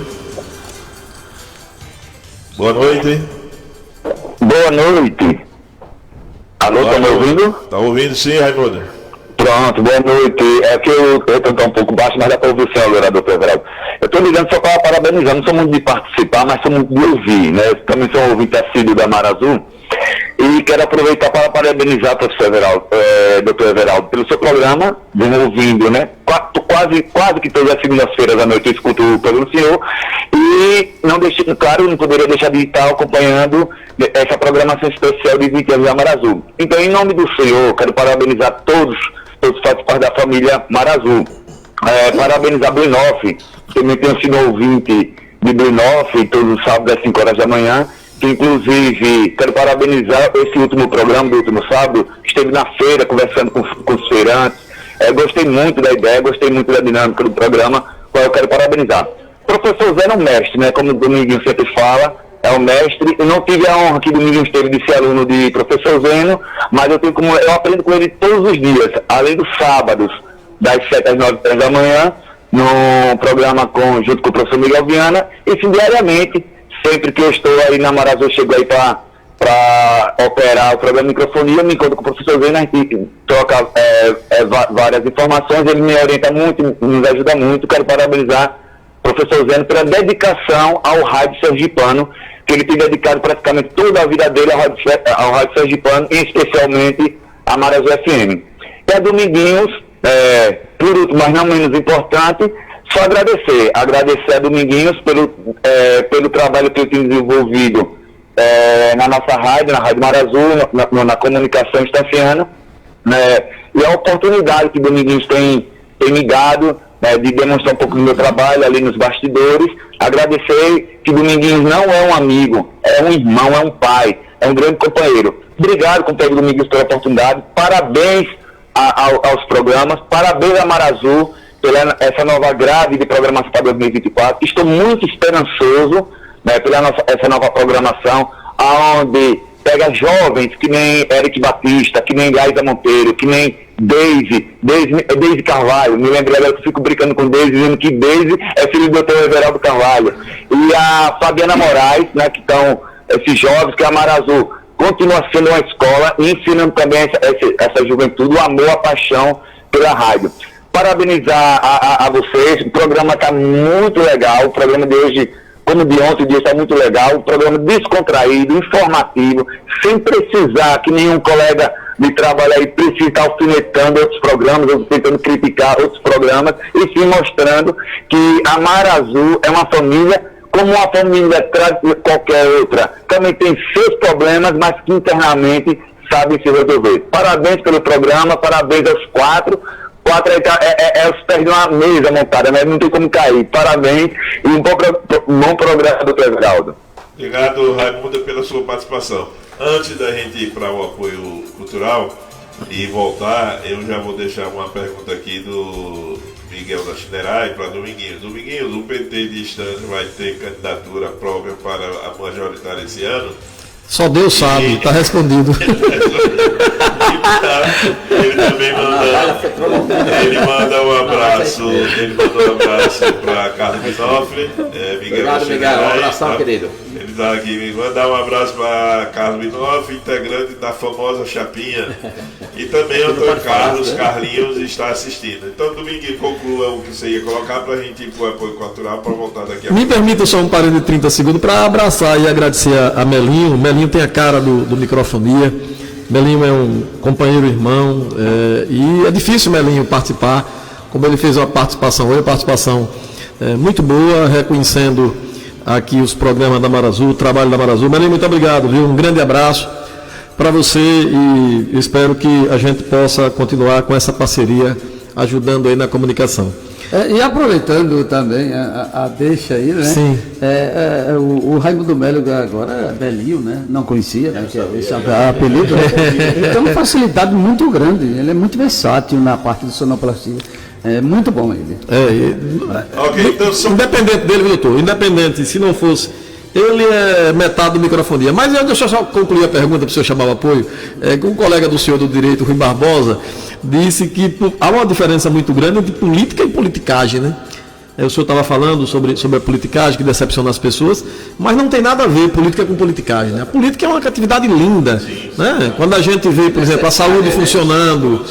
Boa noite. Boa noite. Alô, tá me ouvindo? Tá ouvindo sim, Raimundo. Pronto, boa noite. É que eu estou um pouco baixo, mas dá para ouvir o senhor agora, doutor Everaldo. Eu estou ligando só para parabenizar, não sou muito de participar, mas sou muito de ouvir, né? Eu também sou um ouvinte assíduo da Mar Azul. E quero aproveitar para parabenizar o professor Everaldo, doutor Everaldo, pelo seu programa, desenvolvendo, né? Quase que todas as segundas-feiras à noite eu escuto pelo senhor. E não poderia deixar de estar acompanhando essa programação especial de 20 anos da Mar Azul. Então, em nome do senhor, quero parabenizar todos os participantes da família Mar Azul. Parabenizar Blinoff, que eu tenho sido ouvinte de Blinoff todos os sábados às 5 horas da manhã. Inclusive, quero parabenizar esse último programa do último sábado, esteve na feira conversando com os feirantes. Gostei muito da ideia, gostei muito da dinâmica do programa, qual eu quero parabenizar. Professor Zé é um mestre, né? Como o Dominguinho sempre fala, é um mestre. Eu não tive a honra que o Dominguinho esteve de ser aluno de professor Zeno, mas eu aprendo com ele todos os dias, além dos sábados, das 7 às 9 da manhã, no programa junto com o professor Miguel Viana, e sim, diariamente, sempre que eu estou aí na Mar Azul, eu chego aí para operar o programa de microfonia, eu me encontro com o professor Zeno, a gente troca várias informações, ele me orienta muito, nos ajuda muito. Quero parabenizar o professor Zeno pela dedicação ao rádio sergipano, que ele tem dedicado praticamente toda a vida dele ao rádio sergipano, e especialmente a Mar Azul FM. E a Dominguinhos, por último, mas não menos importante, só agradecer a Dominguinhos pelo trabalho que eu tenho desenvolvido na nossa rádio, na Rádio Mar Azul, na comunicação estanciana, né, e a oportunidade que Dominguinhos tem me dado, né, de demonstrar um pouco do meu trabalho ali nos bastidores. Agradecer que Dominguinhos não é um amigo, é um irmão, é um pai, é um grande companheiro. Obrigado, companheiro Dominguinhos, pela oportunidade. Parabéns aos programas, parabéns a Mar Azul pela essa nova grade de programação para 2024. Estou muito esperançoso, né, pela essa nova programação. aonde pega jovens que nem Eric Batista, que nem Laísa Monteiro, que nem Deise Carvalho. Me lembro agora que eu fico brincando com Deise, dizendo que Deise é filho do Dr. Everaldo Carvalho. E a Fabiana Moraes, né, que estão esses jovens, que é a Marazu continua sendo uma escola e ensinando também essa juventude, o amor, a paixão pela rádio. Parabenizar a vocês, o programa está muito legal, o programa de hoje, como de ontem, o dia está muito legal, um programa descontraído, informativo, sem precisar que nenhum colega de trabalho aí precise estar alfinetando outros programas, ou tentando criticar outros programas, e sim mostrando que a Marazu é uma família como uma família qualquer outra. Também tem seus problemas, mas que internamente sabem se resolver. Parabéns pelo programa, parabéns aos quatro é os pés de uma mesa montada, né? Não tem como cair. Parabéns e um bom programa do Everaldo. Obrigado, Raimundo, pela sua participação. Antes da gente ir para o apoio cultural e voltar, eu já vou deixar uma pergunta aqui do Miguel da Chinerai para Dominguinho. Dominguinho, o PT de Estância vai ter candidatura própria para a majoritária esse ano? Só Deus sabe, está respondido. Ele também manda um abraço para Carlos Binofre, Miguel. Obrigado, Miguel. Um abração, querido. Ele está aqui, mandar um abraço para Carlos Binofre, integrante da famosa Chapinha. E também o Antônio Carlos, Carlinhos, está assistindo. Então, Dominguinho, conclua o que você ia colocar para a gente ir para o apoio cultural para voltar daqui a pouco. Me permita só um parênteses de 30 segundos para abraçar e agradecer a Melinho. Melinho tem a cara do Microfonia. Melinho é um companheiro, irmão, e é difícil Melinho participar, como ele fez uma participação hoje, muito boa, reconhecendo aqui os programas da Marazu, o trabalho da Marazu. Melinho, muito obrigado, viu? Um grande abraço para você e espero que a gente possa continuar com essa parceria, ajudando aí na comunicação. E aproveitando também a deixa aí, né? Sim. O Raimundo Melo agora é Belinho, né? Não conhecia, né? Esse apelido. Ele tem uma facilidade muito grande, ele é muito versátil na parte de sonoplastia. É muito bom ele. Okay, então, independente dele, doutor, independente, se não fosse, ele é metade do Microfonia. Mas deixa eu só concluir a pergunta para o senhor chamar o apoio. Um colega do senhor do direito, Rui Barbosa, disse que há uma diferença muito grande entre política e politicagem, né? O senhor estava falando sobre a politicagem que decepciona as pessoas, mas não tem nada a ver política com politicagem, né? A política é uma atividade linda, né? Quando a gente vê, por exemplo, a saúde funcionando,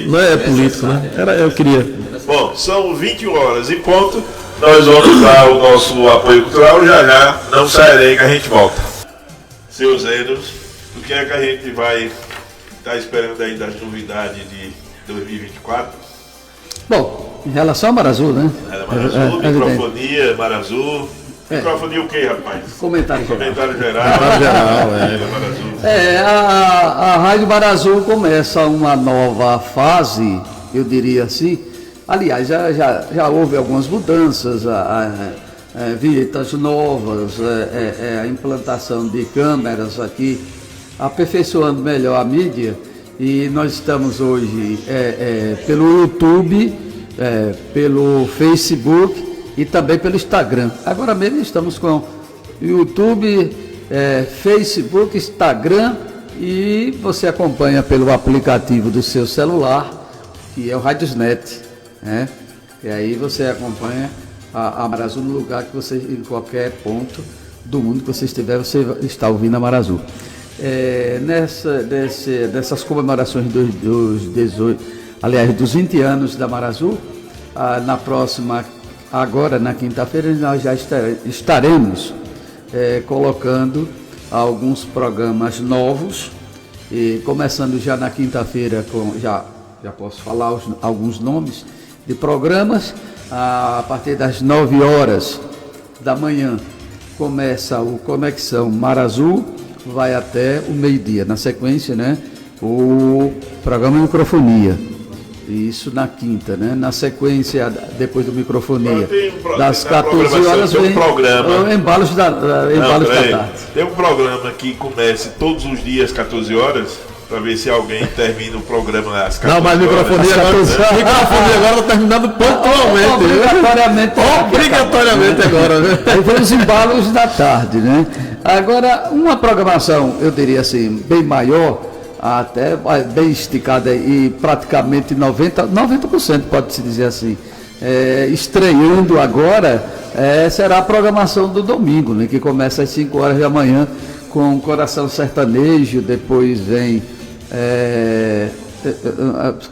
não é político, né? Eu queria. Bom, são 21 horas em ponto, nós vamos dar o nosso apoio cultural, já não sairei que a gente volta. Seus Enos, o que é que a gente vai estar esperando aí das novidades de 2024? Bom, em relação a Marazu, né? Marazu, Microfonia, Marazu. Microfonia o quê, rapaz? Comentário geral. Comentário geral. A Rádio Marazu começa uma nova fase, eu diria assim. Aliás, já houve algumas mudanças, vinhetas novas, a implantação de câmeras aqui, aperfeiçoando melhor a mídia. E nós estamos hoje pelo YouTube, pelo Facebook e também pelo Instagram. Agora mesmo estamos com YouTube, Facebook, Instagram, e você acompanha pelo aplicativo do seu celular, que é o Radiosnet. E aí você acompanha a Marazu no lugar que você, em qualquer ponto do mundo que você estiver, você está ouvindo a Marazu. Dessas comemorações dos 20 anos da Marazu, na próxima, agora na quinta-feira, nós já estaremos colocando alguns programas novos, e começando já na quinta-feira já posso falar alguns nomes de programas. A partir das 9 horas da manhã começa o Conexão Marazu, vai até o meio-dia. Na sequência, né, o programa Microfonia. Isso na quinta, né? Na sequência, depois do Microfonia, das 14 horas vem Embalos da Tarde. Tem um programa que começa todos os dias, 14 horas, para ver se alguém termina o programa às 14 horas. Não, mas Microfonia agora está terminando pontualmente. Obrigatoriamente agora, né? Aí vem os Embalos da Tarde, né? Agora, uma programação, eu diria assim, bem maior, até bem esticada e praticamente 90% pode-se dizer assim, estreando agora, será a programação do domingo, né, que começa às 5 horas da manhã com Coração Sertanejo, depois vem...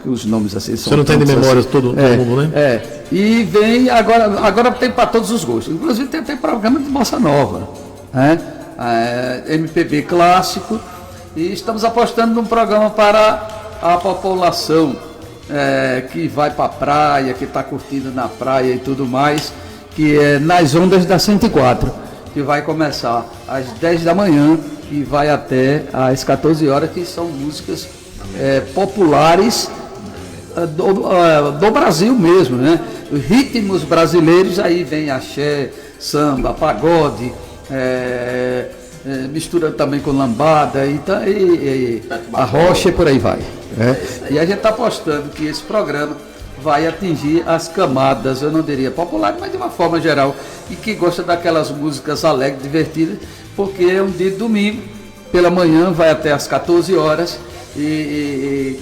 os nomes assim são. Você não tem de memória assim, todo mundo, né? E vem agora tem para todos os gostos. Inclusive tem programa de bossa nova, né? MPB clássico, e estamos apostando num programa para a população que vai para a praia, que está curtindo na praia e tudo mais, que é Nas Ondas da 104, que vai começar às 10 da manhã e vai até às 14 horas, que são músicas populares do Brasil mesmo, né? Ritmos brasileiros, aí vem axé, samba, pagode, mistura também com lambada e a rocha e por aí vai. E a gente está apostando que esse programa vai atingir as camadas, eu não diria populares, mas de uma forma geral, e que gosta daquelas músicas alegres, divertidas, porque é um dia de domingo, pela manhã vai até às 14 horas, e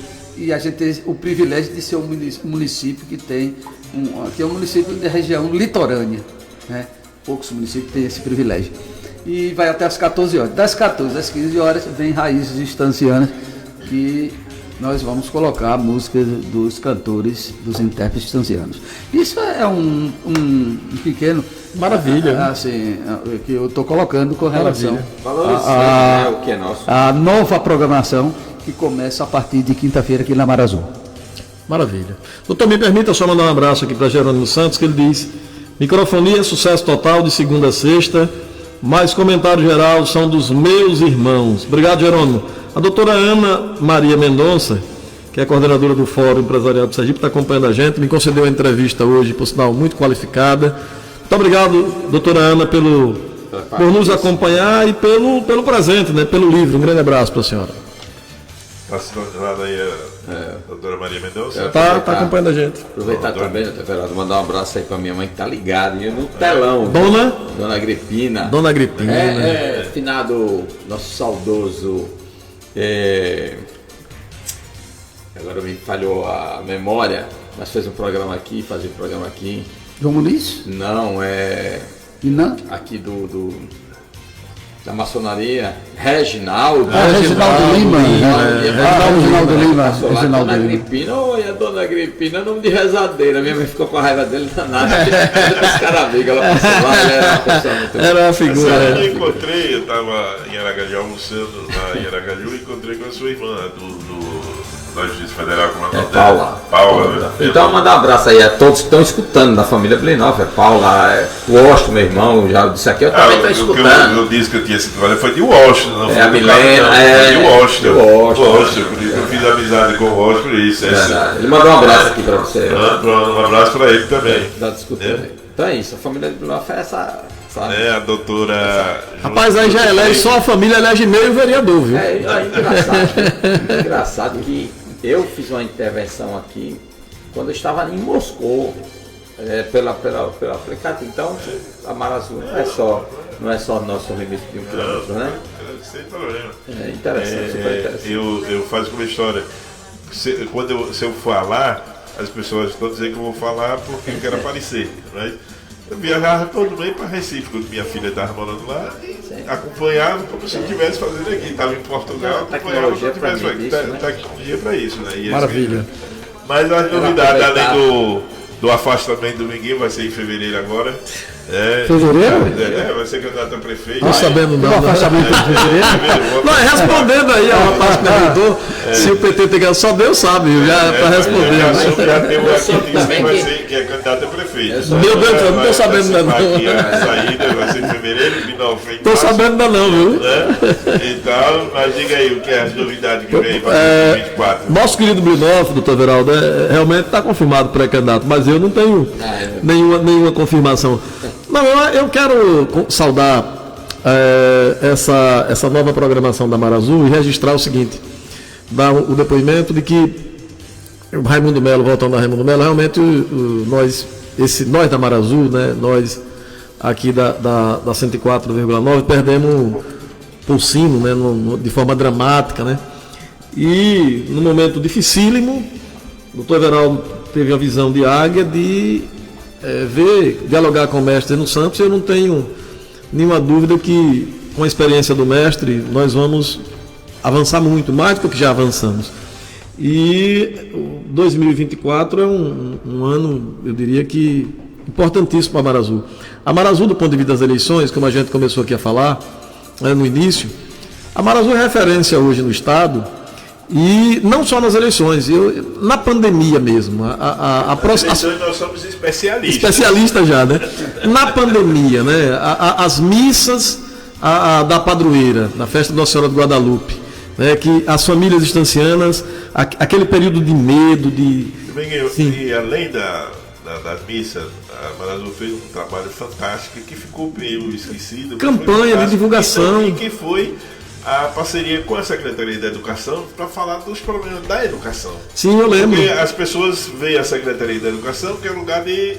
a gente tem o privilégio de ser um município que é um município da região litorânea, né? Poucos municípios têm esse privilégio. E vai até às 14 horas. Das 14 às 15 horas vem Raízes Estancianas, que nós vamos colocar a música dos cantores, dos intérpretes estancianos. Isso é um pequeno... Maravilha. Assim, que eu estou colocando com relação à nova programação que começa a partir de quinta-feira aqui na Marazul. Maravilha. Doutor, me permita só mandar um abraço aqui para Jerônimo Santos, que ele diz: microfonia, sucesso total de segunda a sexta, mas comentário geral são dos meus irmãos. Obrigado, Jerônimo. A doutora Ana Maria Mendonça, que é coordenadora do Fórum Empresarial do Sergipe, está acompanhando a gente, me concedeu uma entrevista hoje, por sinal, muito qualificada. Muito obrigado, doutora Ana, por nos acompanhar e pelo presente, né, pelo livro. Um grande abraço para a senhora. Está sintonizada aí a doutora Maria Mendonça? Está acompanhando a gente. Aproveitar também, doutor Everaldo, mandar um abraço aí para minha mãe que está ligada e no telão. Dona Agripina. Dona Agripina. Finado, nosso saudoso. Agora me falhou a memória, mas fez um programa aqui, fazia um programa aqui. João Muniz? Não, aqui da maçonaria, Reginaldo. Reginaldo Lima. Reginaldo Lima. Dona Agripina, a Dona Agripina, nome de rezadeira. Minha mãe ficou com a raiva dele danada. Ela passou lá, era uma pessoa muito... Era uma figura. Eu estava em Aracaju, almoçando lá em Aracaju, e encontrei com a sua irmã, da Justiça Federal, como é Paula. Né? Então, mandar um abraço aí a todos que estão escutando, da família Blinov, Paula, o Washington, meu irmão, já disse aqui, eu também estou escutando. Eu disse que eu tinha citado, foi de Washington, não foi a Milena, de Washington. Eu fiz amizade com o Washington, por isso. Ele mandou um abraço aqui para você. Um abraço para ele também. Então é isso, a família Blinov é essa... a doutora... Rapaz, aí já elege, só a família elege meio vereador, viu? É engraçado que eu fiz uma intervenção aqui quando eu estava em Moscou, pelo aplicativo. Então, a Marazul não é só nosso limite de 1 quilômetro, né? Sem problema. É interessante, super interessante. Eu faço uma história. Se eu falar, as pessoas estão dizendo que eu vou falar porque eu quero aparecer, né? Eu viajava todo mês para Recife, quando minha filha estava morando lá, e acompanhava como se eu estivesse fazendo aqui. Estava em Portugal, acompanhava como se eu estivesse fazendo tecnologia para isso, né? Maravilha. Mas a novidade, além do afastamento do Dominguinho, vai ser em fevereiro agora. Fevereiro? Vai ser candidato a prefeito. Não sabendo não. Afastamento de fevereiro? Não, respondendo aí ao rapaz que perguntou se o PT tem ganho, só Deus sabe, já está respondendo. Já tem um aqui que é candidato a prefeito. Meu Deus do céu, não estou sabendo ainda não. A saída vai ser em fevereiro, final frente. Estou sabendo ainda não, viu? Então, mas diga aí o que é as novidades que vem para 2024. Nosso querido Blinov, doutor Everaldo, realmente está confirmado pré-candidato, mas eu não tenho nenhuma confirmação. Não, eu quero saudar essa nova programação da Marazul e registrar o seguinte, dar o depoimento de que o Raimundo Melo, voltando a Raimundo Melo, realmente nós da Marazul, né, nós aqui da 104,9, perdemos Pulsino, né, de forma dramática, né? E num momento dificílimo, o doutor Everaldo teve a visão de águia de dialogar com o mestre no Santos. Eu não tenho nenhuma dúvida que, com a experiência do mestre, nós vamos avançar muito, mais do que já avançamos. E 2024 é um ano, eu diria que, importantíssimo para a Amarazul. A Amarazul, do ponto de vista das eleições, como a gente começou aqui a falar no início, a Amarazul é referência hoje no Estado, e não só nas eleições, na pandemia mesmo. Nas eleições nós somos especialistas. Especialistas já, né? Na pandemia, né? As missas da padroeira, na festa de Nossa Senhora do Guadalupe, né? Que as famílias estancianas, aquele período de medo, E além das missas, a Amarazul fez um trabalho fantástico que ficou meio esquecido. Campanha de divulgação. E que foi a parceria com a Secretaria da Educação para falar dos problemas da educação. Sim, eu lembro. Porque as pessoas veem a Secretaria da Educação, que é lugar de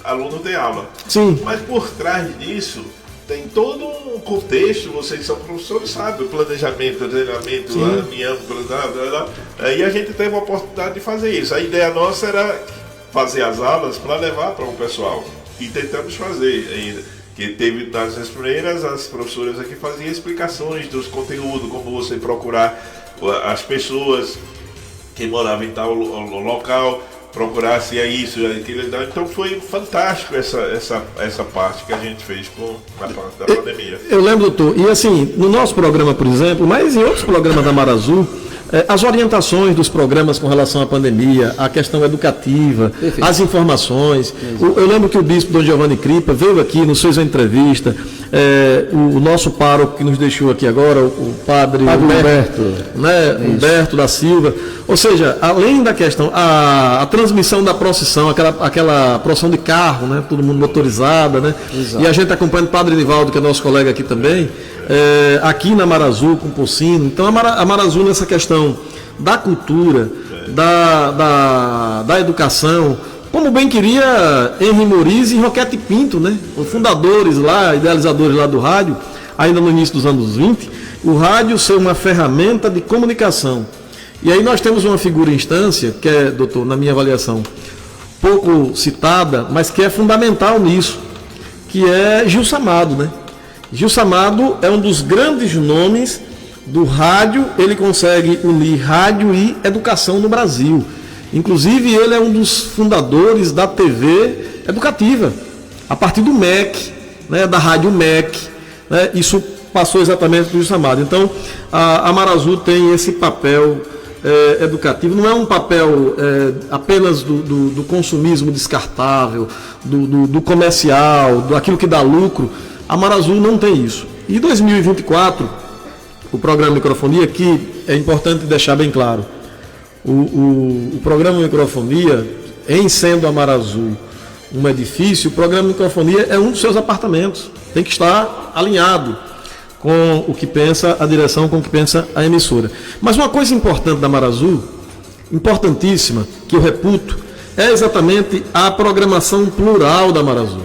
aluno ter aula. Sim. Mas por trás disso tem todo um contexto, vocês são professores, sabem, o planejamento, o treinamento, a união, e a gente teve a oportunidade de fazer isso. A ideia nossa era fazer as aulas para levar para o pessoal. E tentamos fazer ainda. Que teve nas primeiras, as professoras aqui faziam explicações dos conteúdos, como você procurar as pessoas que moravam em tal local, procurar se é isso, é aquilo. Então foi fantástico essa parte que a gente fez na parte da pandemia. Eu lembro, doutor, e assim, no nosso programa, por exemplo, mas em outros programas da Amarazul, as orientações dos programas com relação à pandemia, a questão educativa, perfeito, as informações. Eu lembro que o bispo Dom Giovanni Cripa veio aqui, nos fez uma entrevista, o nosso pároco que nos deixou aqui agora, o padre Humberto, né, Humberto da Silva. Ou seja, além da questão, a transmissão da procissão, aquela procissão de carro, né, todo mundo motorizada, né? Exato. E a gente acompanha o padre Nivaldo, que é nosso colega aqui também, aqui na Amarazul, com o Pulsino. Então a Amarazul, nessa questão da cultura, da educação, como bem queria Henri Moriz e Roquete Pinto, né? Os fundadores lá, idealizadores lá do rádio, ainda no início dos anos 20, o rádio ser uma ferramenta de comunicação. E aí nós temos uma figura em instância, que é, doutor, na minha avaliação, pouco citada, mas que é fundamental nisso, que é Gilson Amado, né? Gilson Amado é um dos grandes nomes do rádio, ele consegue unir rádio e educação no Brasil. Inclusive, ele é um dos fundadores da TV educativa, a partir do MEC, né, da rádio MEC, né, isso passou exatamente do Gilson Amado. Então, a Amarazul tem esse papel educativo, não é um papel apenas do consumismo descartável, do comercial, daquilo que dá lucro. A Amarazul não tem isso. E 2024, o programa Microfonia, que é importante deixar bem claro, o programa Microfonia, em sendo a Amarazul um edifício, o programa Microfonia é um dos seus apartamentos. Tem que estar alinhado com o que pensa a direção, com o que pensa a emissora. Mas uma coisa importante da Amarazul, importantíssima, que eu reputo, é exatamente a programação plural da Amarazul.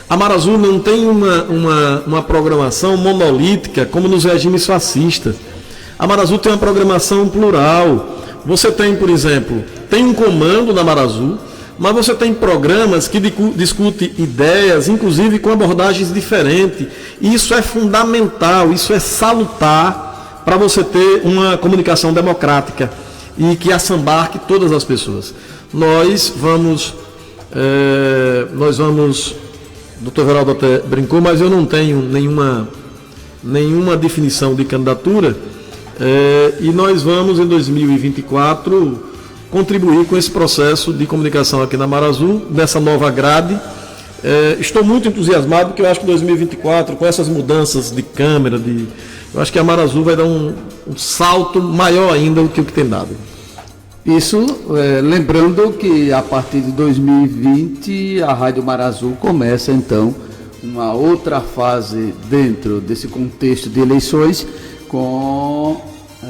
A Amarazul não tem uma programação monolítica como nos regimes fascistas. A Amarazul tem uma programação plural. Você tem, por exemplo, tem um comando na Amarazul, mas você tem programas que discutem ideias, inclusive com abordagens diferentes. E isso é fundamental, isso é salutar para você ter uma comunicação democrática e que assambarque todas as pessoas. Nós vamos, o doutor Everaldo até brincou, mas eu não tenho nenhuma definição de candidatura, e nós vamos, em 2024, contribuir com esse processo de comunicação aqui na Amarazul, nessa nova grade. Estou muito entusiasmado, porque eu acho que 2024, com essas mudanças de câmera, eu acho que a Amarazul vai dar um salto maior ainda do que o que tem dado. Isso, lembrando que a partir de 2020 a Rádio Amarazul começa então uma outra fase dentro desse contexto de eleições,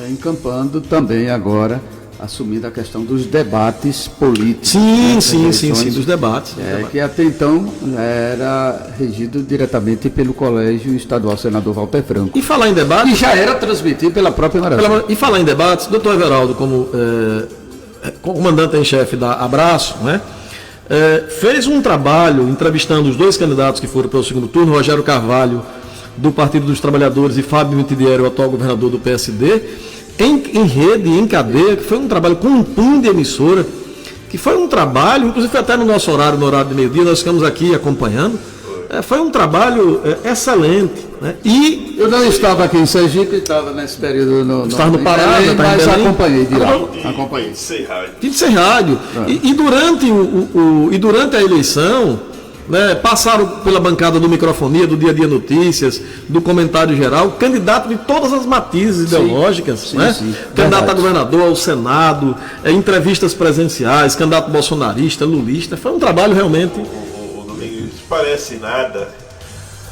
encampando também agora assumindo a questão dos debates políticos. Sim, dos debates. Que até então era regido diretamente pelo Colégio Estadual Senador Walter Franco. E falar em debate... E já era transmitido pela própria Maravilha. E falar em debates, doutor Everaldo, como comandante em chefe da Abraço, né? Fez um trabalho entrevistando os dois candidatos que foram para o segundo turno, Rogério Carvalho, do Partido dos Trabalhadores, e Fábio Mitidieri, o atual governador do PSD, em rede, em cadeia, que foi um trabalho com um punho de emissora, que foi um trabalho, inclusive até no nosso horário, no horário de meio-dia, nós ficamos aqui acompanhando. Foi um trabalho excelente. Né? E eu não estava aqui em Sergipe, estava nesse período estava no Pará, mas acompanhei de lá. Acompanhei. Tinha de ser rádio. E durante a eleição, né, passaram pela bancada do Microfonia, do Dia a Dia Notícias, do Comentário Geral, candidato de todas as matizes ideológicas, né? Candidato a governador, ao Senado, entrevistas presenciais, candidato bolsonarista, lulista. Foi um trabalho realmente... Não parece nada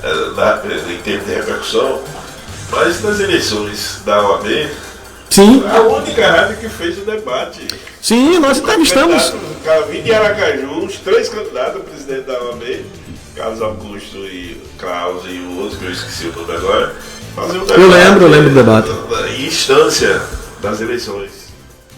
em termos de repercussão, mas nas eleições da OAB, a única rádio que fez o debate. Sim, nós entrevistamos. Vim de Aracaju, os 3 candidatos a presidente da OAB, Carlos Augusto e Klaus e o outro, que eu esqueci o nome agora, faziam o debate. Eu lembro do debate. Em instância das eleições.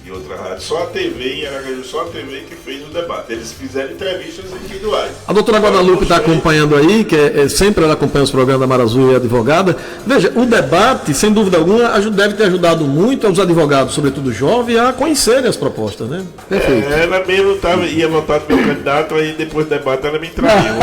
E outra rádio, só a TV em Aracaju, só a TV que fez o debate. Eles fizeram entrevistas individuais. A doutora Guadalupe está acompanhando aí, que sempre ela acompanha os programas da Mar Azul e é advogada. Veja, o debate, sem dúvida alguma, deve ter ajudado muito aos advogados, sobretudo jovens, a conhecerem as propostas, né? Perfeito. Ela mesmo ia votar no meu candidato, aí depois do debate ela me traiu.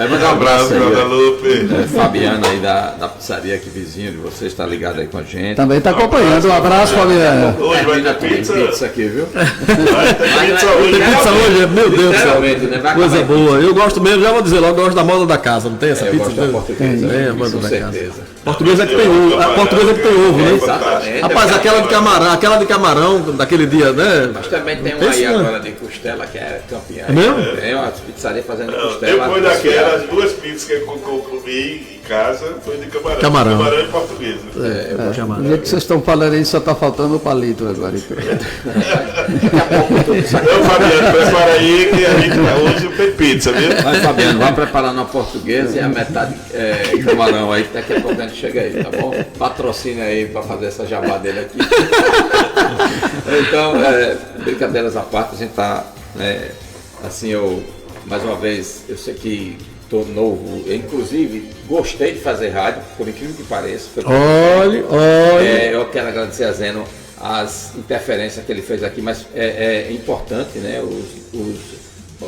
Manda um abraço aí, Fabiana aí da pizzaria aqui, vizinho de você, está ligado aí com a gente. Também está acompanhando. Um abraço, Fabiana. Hoje vai ter pizza aqui, viu? Vai ter pizza hoje. Pizza hoje, meu Deus do céu. Coisa boa. Eu gosto mesmo, já vou dizer logo, eu gosto da moda da casa, não tem essa pizza? Eu gosto da portuguesa, com certeza. Portuguesa é que tem ovo. A portuguesa é que tem ovo, né? Exatamente. Rapaz, aquela de camarão, daquele dia, né? Mas também tem uma aí agora de costela que é campeã. É mesmo? Tem uma pizzaria fazendo costela. Depois daquela, as 2 pizzas que eu comi em casa foi de camarão. Camarão e portuguesa. Eu vou chamar. Do jeito que vocês estão falando aí, só está faltando o palito agora. Não, Fabiano, prepara aí que a gente hoje tem pizza, viu? Vai, Fabiano, vamos preparar uma portuguesa e a metade camarão aí, que daqui a pouco a gente chega aí, tá bom? Patrocina aí para fazer essa jabá dele aqui. Então, brincadeiras à parte, a gente tá, assim, mais uma vez, eu sei que estou novo, eu, inclusive gostei de fazer rádio, por incrível que pareça. Olha. Eu quero agradecer a Zeno as interferências que ele fez aqui, mas é importante, né?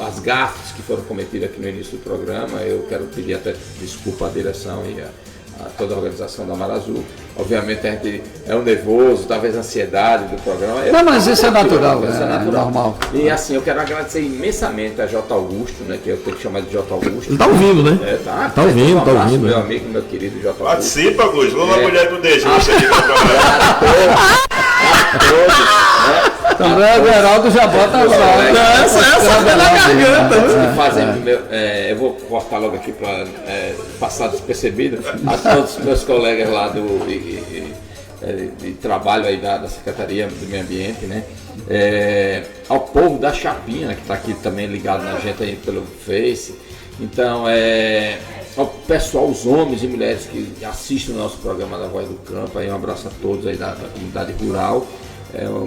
As gafes que foram cometidas aqui no início do programa, eu quero pedir até desculpa à direção e a toda a organização da Mar Azul. Obviamente a gente é um nervoso, talvez a ansiedade do programa. Não, mas isso é natural, isso é natural. Normal. E assim, eu quero agradecer imensamente a J. Augusto, né? Que eu tenho que chamar de J. Augusto. Ele tá ouvindo, né? Tá ouvindo, tá ouvindo. Meu amigo, meu querido J. Augusto. Participa, Augusto. Vamos, a mulher não deixa você ir pra Também o Everaldo já bota essa é na garganta. Eu vou cortar logo aqui para passar despercebido a todos os meus colegas lá de trabalho aí da Secretaria do Meio Ambiente, né? Ao povo da Chapinha, que está aqui também ligado na gente aí pelo Face. Então, ao pessoal, os homens e mulheres que assistem o nosso programa da Voz do Campo, aí um abraço a todos aí da comunidade rural.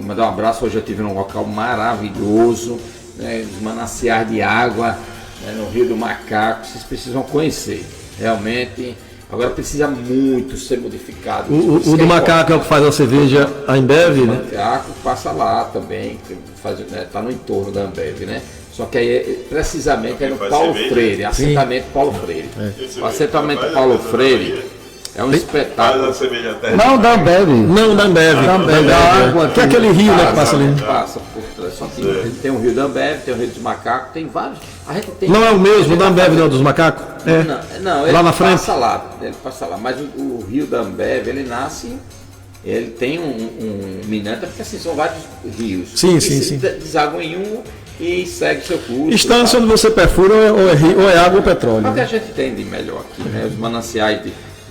Mandar um abraço, hoje eu estive num local maravilhoso, né, os mananciais de água, né, no Rio do Macaco, vocês precisam conhecer, realmente. Agora precisa muito ser modificado. O do Macaco é o que faz a cerveja, a Ambev, né? O Macaco passa lá também, está no entorno da Ambev, né? Só que aí precisamente é no Paulo Freire, assentamento Paulo Freire. O assentamento Paulo Freire é um espetáculo. Não, da Ambev. Não, da Ambev. Que é aquele rio, né, que passa ali. Passa por trás. Só que tem o rio da Ambev, tem o rio dos macacos, tem vários. A gente tem. Não é o mesmo, o da Ambev não, dos macacos? Não, ele lá na frente? Ele passa lá. Mas o rio da Ambev, ele nasce. Ele tem um minante, porque assim, são vários rios. Sim. Deságua em um e segue seu curso. Estância onde você perfura ou é água ou petróleo. É o que a gente tem de melhor aqui, né? Os mananciais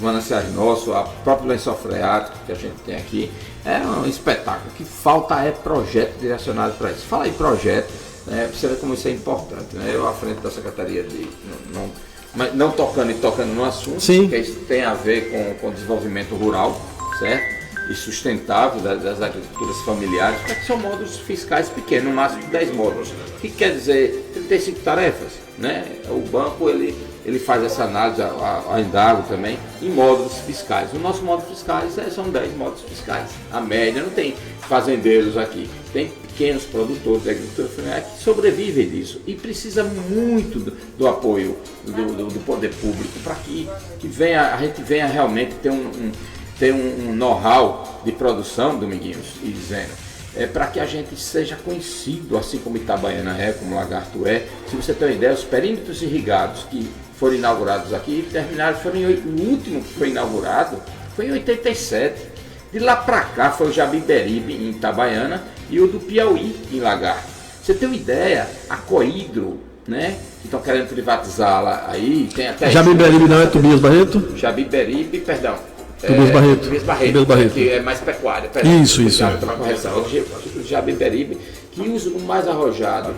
mananciais nossos, a própria lençol freático que a gente tem aqui, é um espetáculo. O que falta é projeto direcionado para isso. Fala em projeto, né, pra você ver como isso é importante. Né? Eu, à frente da Secretaria de... Mas não tocando e tocando no assunto, Sim. porque isso tem a ver com o desenvolvimento rural, certo? E sustentável das agriculturas familiares, porque são módulos fiscais pequenos, no máximo de 10 módulos. O que quer dizer 35 tarefas, né? O banco ele faz essa análise, a Indago também, em módulos fiscais. O nosso módulo fiscais são 10 módulos fiscais. A média não tem fazendeiros aqui, tem pequenos produtores de agricultura familiar que sobrevivem disso e precisa muito do apoio do poder público para que a gente venha realmente ter um know-how de produção, Dominguinhos e Zeno, para que a gente seja conhecido, assim como Itabaiana é, como Lagarto é. Se você tem uma ideia, os perímetros irrigados que foram inaugurados aqui, o último que foi inaugurado foi em 87. De lá para cá foi o Jabiberibe em Itabaiana e o do Piauí em Lagarto. Você tem uma ideia, a Cohidro, né, que estão querendo privatizá-la aí, tem até... Jabiberibe não é Tobias Barreto? Jabiberibe, perdão. Tobias Barreto. Tobias Barreto, que é mais pecuária. Perdão, isso. O Jabiberibe, que usa o mais arrojado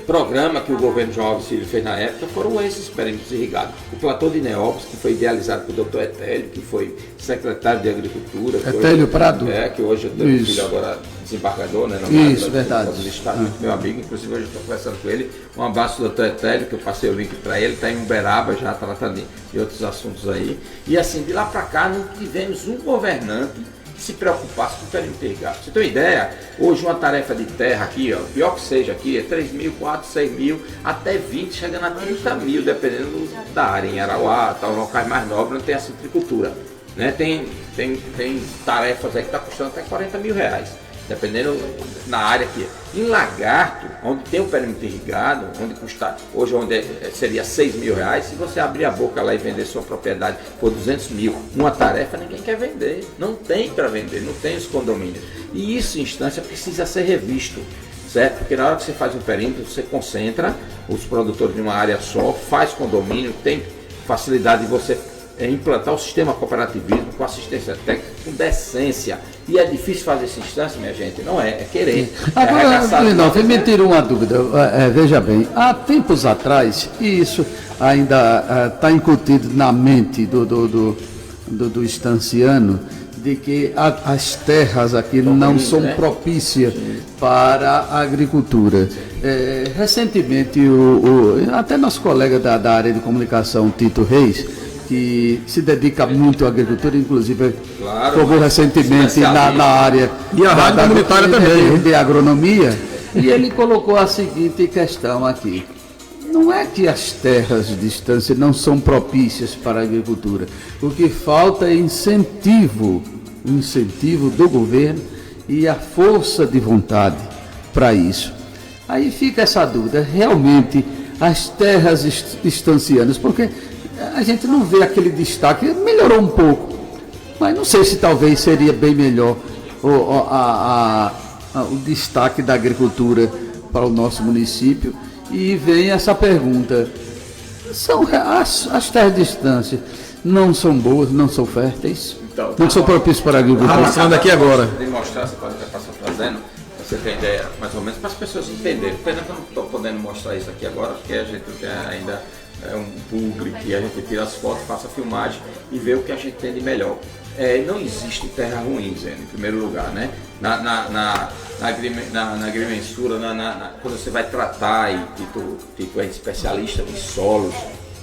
programa que o governo João Alves Filho fez na época foram esses perímetros irrigados. O platô de Neópolis, que foi idealizado pelo Dr. Etélio, que foi secretário de Agricultura. Etélio Prado. Que hoje eu tenho um filho agora desembargador, né? Isso, verdade. Do estado, muito meu amigo, inclusive hoje eu estou conversando com ele. Um abraço do Dr. Etélio, que eu passei o link para ele, está em Uberaba já tratando de outros assuntos aí. E assim, de lá para cá não tivemos um governante se preocupasse com o perímetro irrigado. Você tem uma ideia? Hoje uma tarefa de terra aqui, ó, pior que seja aqui, é 3 mil, 4, 6 mil, até 20, chegando a 30 mil, dependendo da área. Em Arauá, tal, locais mais nobres, não tem a citricultura. Né? Tem tarefas aí que está custando até 40 mil reais, dependendo na área aqui. Em Lagarto, onde tem o perímetro irrigado, onde custa, hoje seria 6 mil reais, se você abrir a boca lá e vender sua propriedade por 200 mil, uma tarefa ninguém quer vender, não tem para vender, não tem os condomínios. E isso, em instância, precisa ser revisto, certo? Porque na hora que você faz um perímetro, você concentra os produtores de uma área só, faz condomínio, tem facilidade de você implantar o sistema cooperativismo com assistência técnica, com decência. E é difícil fazer essa instância, minha gente, não é querer. Agora, Linaldo, me tira uma dúvida, veja bem, há tempos atrás, e isso ainda está incutido na mente do estanciano, de que as terras aqui não são propícias para a agricultura. Recentemente, até nosso colega da área de comunicação, Tito Reis, que se dedica muito à agricultura, inclusive formou recentemente na área e a rádio comunitária também de agronomia, e ele colocou a seguinte questão aqui: não é que as terras de distância não são propícias para a agricultura, o que falta é incentivo do governo e a força de vontade para isso. Aí fica essa dúvida, realmente as terras estancianas, porque a gente não vê aquele destaque, melhorou um pouco, mas não sei se talvez seria bem melhor o destaque da agricultura para o nosso município. E vem essa pergunta: as terras de distância não são boas, não são férteis, então, não são propícios para a agricultura? Mostrando aqui agora. Demonstrar essa coisa que está trazendo, para você ter ideia, mais ou menos, para as pessoas entenderem. Pena que eu não estou podendo mostrar isso aqui agora, porque a gente tem ainda um público que a gente tira as fotos, faça a filmagem e vê o que a gente tem de melhor. Não existe terra ruim, Zé, em primeiro lugar, né? Na agrimensura, quando você vai tratar, e Tito é especialista em solos,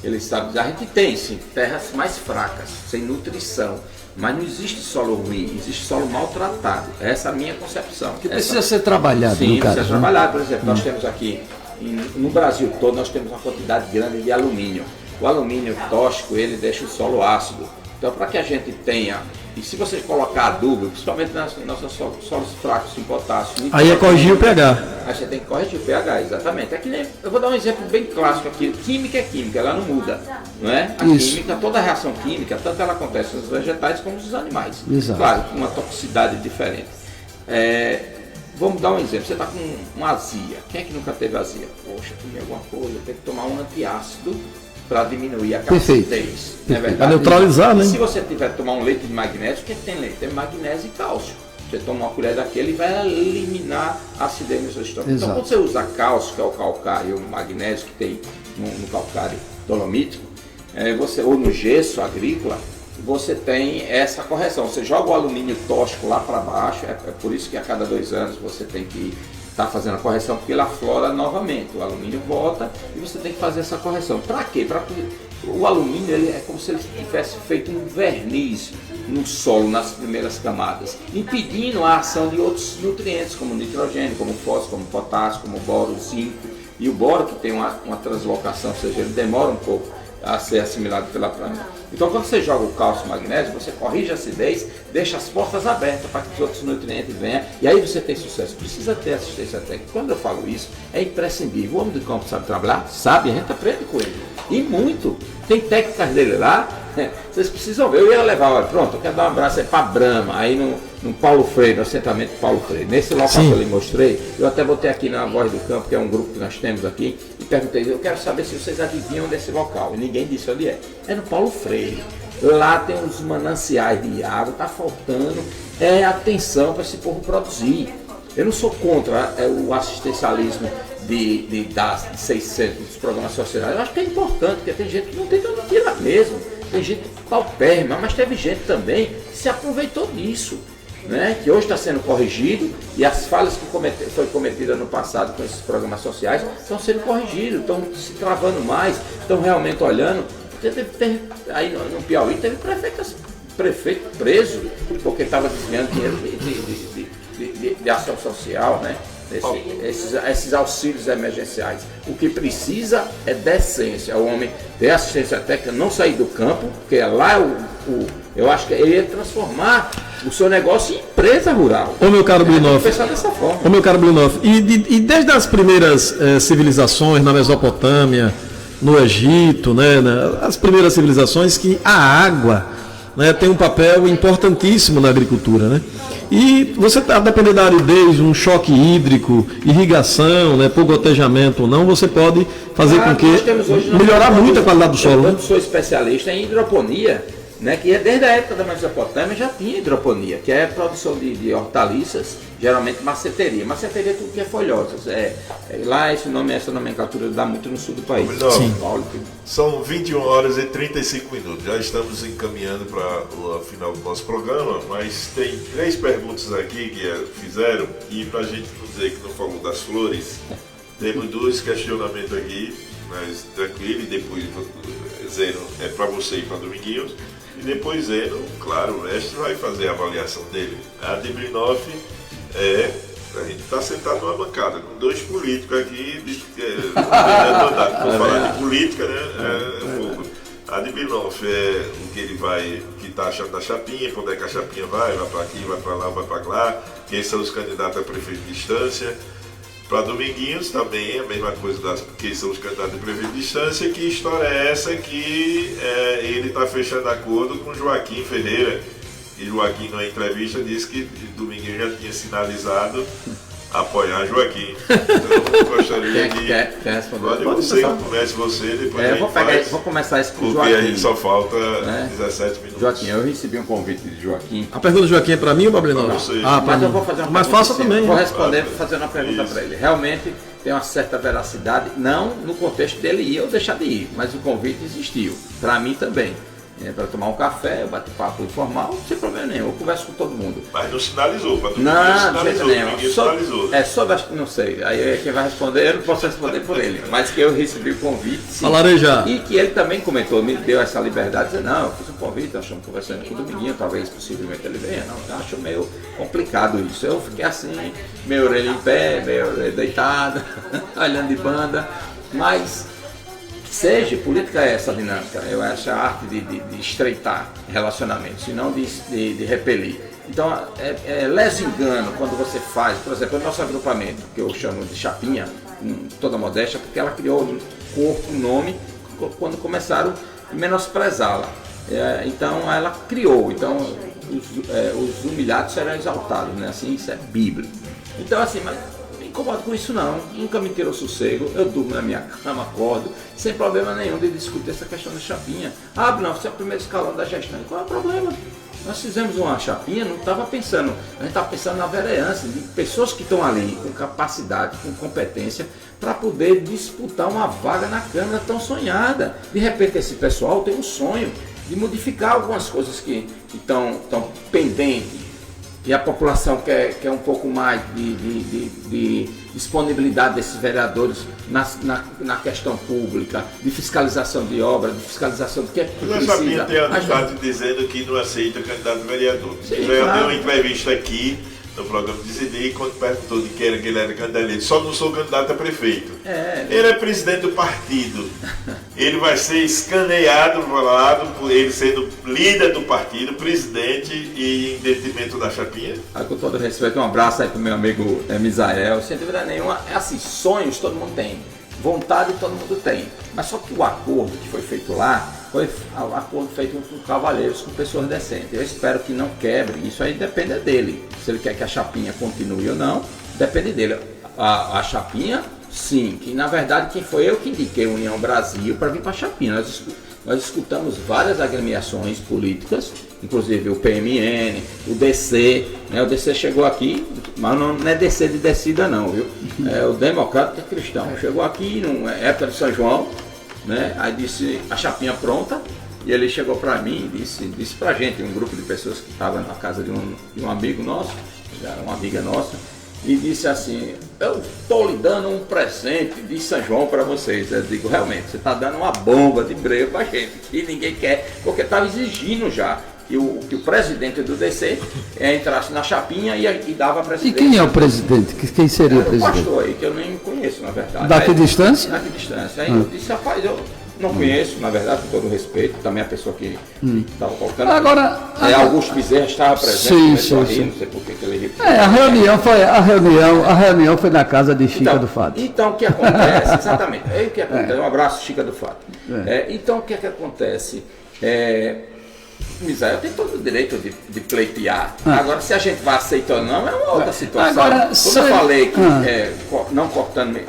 ele sabe, a gente tem sim terras mais fracas, sem nutrição, mas não existe solo ruim, existe solo maltratado. Essa é a minha concepção. Que precisa ser trabalhado, sim, no caso, precisa trabalhar. Por exemplo, nós temos aqui, no Brasil todo, nós temos uma quantidade grande de alumínio. O alumínio tóxico, ele deixa o solo ácido. Então, para que a gente tenha, e se você colocar adubo, principalmente nas nossas solos fracos em potássio... Aí é corrigir o pH. Aí você tem que corrigir o pH, exatamente. É que nem, eu vou dar um exemplo bem clássico aqui. Química é química, ela não muda, não é? A química, toda reação química, tanto ela acontece nos vegetais como nos animais. Exato. Claro, com uma toxicidade diferente. Vamos dar um exemplo. Você está com uma azia. Quem é que nunca teve azia? Poxa, comi alguma coisa, tem que tomar um antiácido para diminuir a acidez. Não é verdade? Para neutralizar, né? Se você tiver que tomar um leite de magnésio, o que tem leite? Tem magnésio e cálcio. Você toma uma colher daquele e vai eliminar a acidez no seu estômago. Exato. Então, quando você usa cálcio, que é o calcário, o magnésio que tem no calcário dolomítico, ou no gesso agrícola, você tem essa correção. Você joga o alumínio tóxico lá para baixo, é por isso que a cada 2 anos você tem que estar fazendo a correção, porque ele aflora novamente. O alumínio volta e você tem que fazer essa correção. Para quê? O alumínio ele é como se ele tivesse feito um verniz no solo, nas primeiras camadas, impedindo a ação de outros nutrientes, como nitrogênio, como fósforo, como potássio, como boro, zinco. E o boro, que tem uma translocação, ou seja, ele demora um pouco a ser assimilado pela planta. Então, quando você joga o cálcio e o magnésio, você corrige a acidez, deixa as portas abertas para que os outros nutrientes venham, e aí você tem sucesso. Precisa ter assistência técnica. Quando eu falo isso, é imprescindível. O homem do campo sabe trabalhar? Sabe, a gente aprende com ele. E muito. Tem técnicas dele lá, vocês precisam ver. Eu ia levar, olha, pronto, eu quero dar um abraço aí para Brahma, aí no Paulo Freire, no assentamento Paulo Freire. Nesse local que eu lhe mostrei, eu até botei aqui na Voz do Campo, que é um grupo que nós temos aqui, e perguntei, eu quero saber se vocês adivinham desse local. E ninguém disse onde é. É no Paulo Freire. Lá tem uns mananciais de água, está faltando atenção para esse povo produzir. Eu não sou contra o assistencialismo de 600 dos programas sociais. Eu acho que é importante, porque tem gente que não tem onde tirar mesmo. Tem gente paupérrima, mas teve gente também que se aproveitou disso, né? Que hoje está sendo corrigido e as falhas que foi cometidas no passado com esses programas sociais estão sendo corrigidos, estão se travando mais, estão realmente olhando. Aí no Piauí teve prefeito preso porque estava desviando dinheiro de ação social, né? Esses auxílios emergenciais. O que precisa é decência. O homem ter assistência técnica, não sair do campo, porque lá eu acho que ele ia transformar o seu negócio em empresa rural. Ô meu caro Blinoff, pensar dessa forma. Ô meu caro Blinoff, e desde as primeiras civilizações na Mesopotâmia, no Egito, né, as primeiras civilizações, que a água, né, tem um papel importantíssimo na agricultura, né? E você está dependendo da aridez, um choque hídrico, irrigação, né, por gotejamento ou não, você pode fazer com que melhorar muito a qualidade do solo. Eu sou especialista em hidroponia, né, que desde a época da Mesopotâmia já tinha hidroponia, que é a produção de hortaliças, geralmente maceteria. Maceteria é tudo que é folhosas. Lá essa nomenclatura dá muito no sul do país. Sim. São 21 horas e 35 minutos. Já estamos encaminhando para o final do nosso programa, mas tem 3 perguntas aqui que fizeram, e para a gente não dizer que não falou das flores, temos 2 questionamentos aqui, mas tranquilo, e depois Zeno é para você e para Dominguinhos. E depois Zeno, claro, o mestre vai fazer a avaliação dele. A de Blinoff a gente está sentado numa bancada com 2 políticos aqui, vou falar de política, né? Fogo. A de Blinoff o que ele que está achando da chapinha, quando é que a chapinha vai para aqui, vai para lá, vai para lá, quem são os candidatos a prefeito de distância. Para Dominguinhos também a mesma coisa, quem são os candidatos a prefeito de distância. Que história é essa que ele está fechando acordo com Joaquim Ferreira? E Joaquim, na entrevista, disse que Dominguinhos já tinha sinalizado apoiar Joaquim. Então, eu gostaria de... Quer responder? Comece você, depois vou começar isso com o Joaquim. Joaquim. Porque a gente só falta 17 minutos. Joaquim, eu recebi um convite de Joaquim. A pergunta do Joaquim é para mim ou para Blinoff? Não sei. Mas eu vou fazer uma Mas pergunta. faça também. Vou responder fazendo uma pergunta para ele. Realmente tem uma certa veracidade, não no contexto dele ir ou deixar de ir, mas o convite existiu. Para mim também. Para tomar um café, bate-papo informal, sem problema nenhum, eu converso com todo mundo. Mas não sinalizou, para não, de jeito nenhum. Sinalizou. Não sei, aí quem vai responder, eu não posso responder por ele, mas que eu recebi o convite, sim. Falarei já. E que ele também comentou, me deu essa liberdade, dizer, não, eu fiz um convite, achamos conversando com o Dominguinho, talvez possivelmente ele venha, não, eu acho meio complicado isso. Eu fiquei assim, meio orelha em pé, meio deitado, olhando de banda, mas... Seja, política é essa dinâmica, eu acho a arte de estreitar relacionamentos, e não de repelir. Então, lesa engano quando você faz, por exemplo, o nosso agrupamento, que eu chamo de Chapinha, com toda modéstia, porque ela criou um nome quando começaram a menosprezá-la. Então, ela criou, então os humilhados serão exaltados, né? Assim, isso é bíblico. Então, assim, mas me incomodo com isso não, nunca me tirou sossego, eu durmo na minha cama, acordo, sem problema nenhum de discutir essa questão da chapinha. Ah, não, você é o primeiro escalão da gestão, qual é o problema? Nós fizemos uma chapinha, não estava pensando, a gente estava pensando na vereança, de pessoas que estão ali com capacidade, com competência, para poder disputar uma vaga na Câmara tão sonhada. De repente esse pessoal tem um sonho de modificar algumas coisas que estão pendentes, e a população quer um pouco mais de disponibilidade desses vereadores na questão pública, de fiscalização de obra, de fiscalização do que é que precisa. Mas a Chapinha tem a deputado dizendo que não aceita candidato a vereador. Sim, já deu uma entrevista aqui no programa de CD, quando perguntou de que ele era candidato, ele só não sou candidato a prefeito. Ele é presidente do partido. Ele vai ser escaneado, falado, por ele sendo líder do partido, presidente e em detrimento da Chapinha. Com todo respeito, um abraço aí pro meu amigo Misael. Sem dúvida nenhuma, é assim, sonhos todo mundo tem, vontade todo mundo tem. Mas só que o acordo que foi feito lá, foi um acordo feito com cavalheiros, com pessoas decentes. Eu espero que não quebre, isso aí depende dele. Se ele quer que a Chapinha continue ou não, depende dele. A Chapinha, sim, que na verdade quem foi eu que indiquei a União Brasil para vir para a Chapinha. Nós escutamos várias agremiações políticas, inclusive o PMN, o DC, né? O DC chegou aqui, mas não é DC de descida não, viu? É o Democrata Cristão. Chegou aqui na época de São João, né? Aí disse a Chapinha pronta, e ele chegou para mim e disse pra gente, um grupo de pessoas que estava na casa de um amigo nosso, uma amiga nossa, e disse assim: eu estou lhe dando um presente de São João para vocês. Eu digo, realmente, você está dando uma bomba de breu para gente, que ninguém quer, porque estava exigindo já que o presidente do DC entrasse na Chapinha e dava presidente. E quem é o presidente? Quem seria o presidente? Um pastor aí, que eu nem conheço, na verdade. Daqui distância? Daqui distância. Aí eu disse, rapaz, eu não conheço, na verdade, com todo respeito, também a pessoa que estava colocando. Agora, Augusto Bezerra estava presente, sim. Não sei por que ele riu. A reunião foi na casa de Chica do Fato. Então, o que acontece, exatamente, é o que acontece, um abraço, Chica do Fato. Então, o que é que acontece? Misael tem todo o direito de pleitear. Agora, se a gente vai aceitar ou não, é uma outra situação. Agora, quando eu falei que, não cortando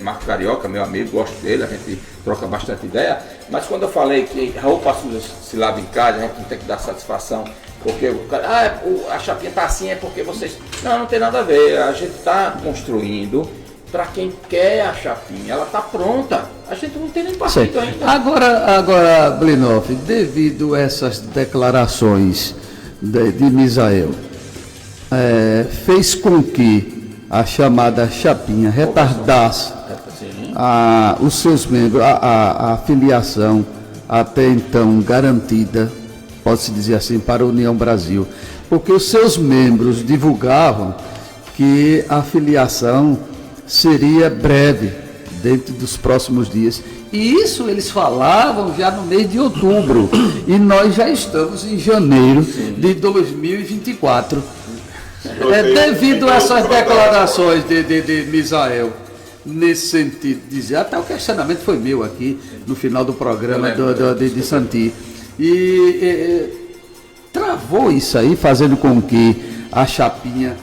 Marco Carioca, meu amigo, gosto dele, a gente troca bastante ideia, mas quando eu falei que roupa suja se lava em casa, a gente não tem que dar satisfação, porque o cara, a Chapinha está assim, é porque vocês... Não tem nada a ver, a gente está construindo para quem quer a Chapinha, ela está pronta. A gente não tem nem partido ainda. Agora, Blinoff, devido a essas declarações de Misael, fez com que a chamada Chapinha retardasse os seus membros, a filiação até então garantida, pode-se dizer assim, para a União Brasil, porque os seus membros divulgavam que a filiação seria breve, dentro dos próximos dias. E isso eles falavam já no mês de outubro. E nós já estamos em janeiro de 2024. Devido a essas declarações de Misael, nesse sentido, dizer, até o questionamento foi meu aqui, no final do programa de Santi. E travou isso aí, fazendo com que a Chapinha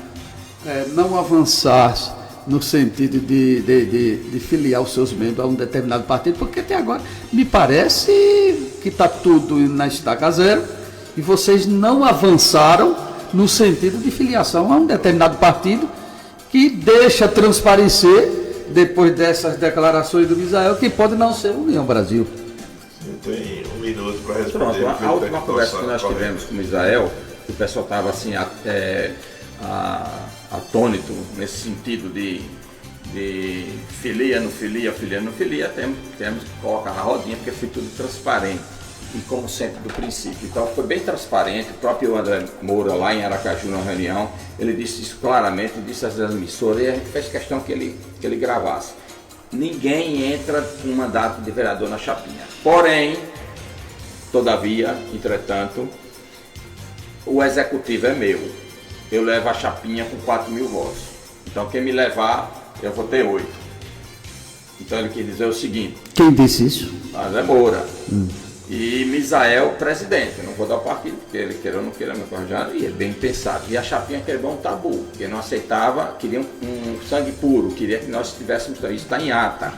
não avançasse no sentido de filiar os seus membros a um determinado partido, porque até agora me parece que está tudo na estaca zero e vocês não avançaram no sentido de filiação a um determinado partido, que deixa transparecer, depois dessas declarações do Misael, que pode não ser União Brasil. Você tem um minuto para responder. Pronto, a última conversa que nós tivemos com o Misael, o pessoal estava assim atônito nesse sentido de filia, não filia, temos que colocar na rodinha, porque foi tudo transparente, e como sempre do princípio. Então foi bem transparente. O próprio André Moura, lá em Aracaju, na reunião, ele disse isso claramente, disse às emissoras, e a gente fez questão que ele gravasse. Ninguém entra com mandato de vereador na Chapinha. Porém, todavia, entretanto, o executivo é meu. Eu levo a Chapinha com 4.000 votos. Então quem me levar, eu vou ter 8. Então ele quis dizer o seguinte. Quem disse isso? André Moura. e Misael presidente. Eu não vou dar o partido, porque ele queira ou não queira, meu cordial, e é bem pensado. E a Chapinha quebrou um tabu, porque não aceitava, queria um sangue puro, queria que nós tivéssemos, isso está em ata.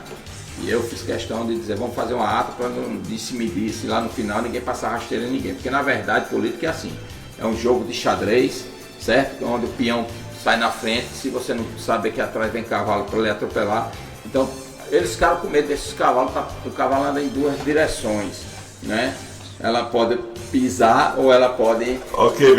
E eu fiz questão de dizer, vamos fazer uma ata para não disse-me-disse, lá no final ninguém passar rasteira em ninguém. Porque na verdade, política é assim, é um jogo de xadrez, certo? Onde o peão sai na frente, se você não saber que atrás vem cavalo para ele atropelar. Então, eles ficaram com medo desses cavalos, o cavalo anda em duas direções, né? Ela pode pisar ou ela pode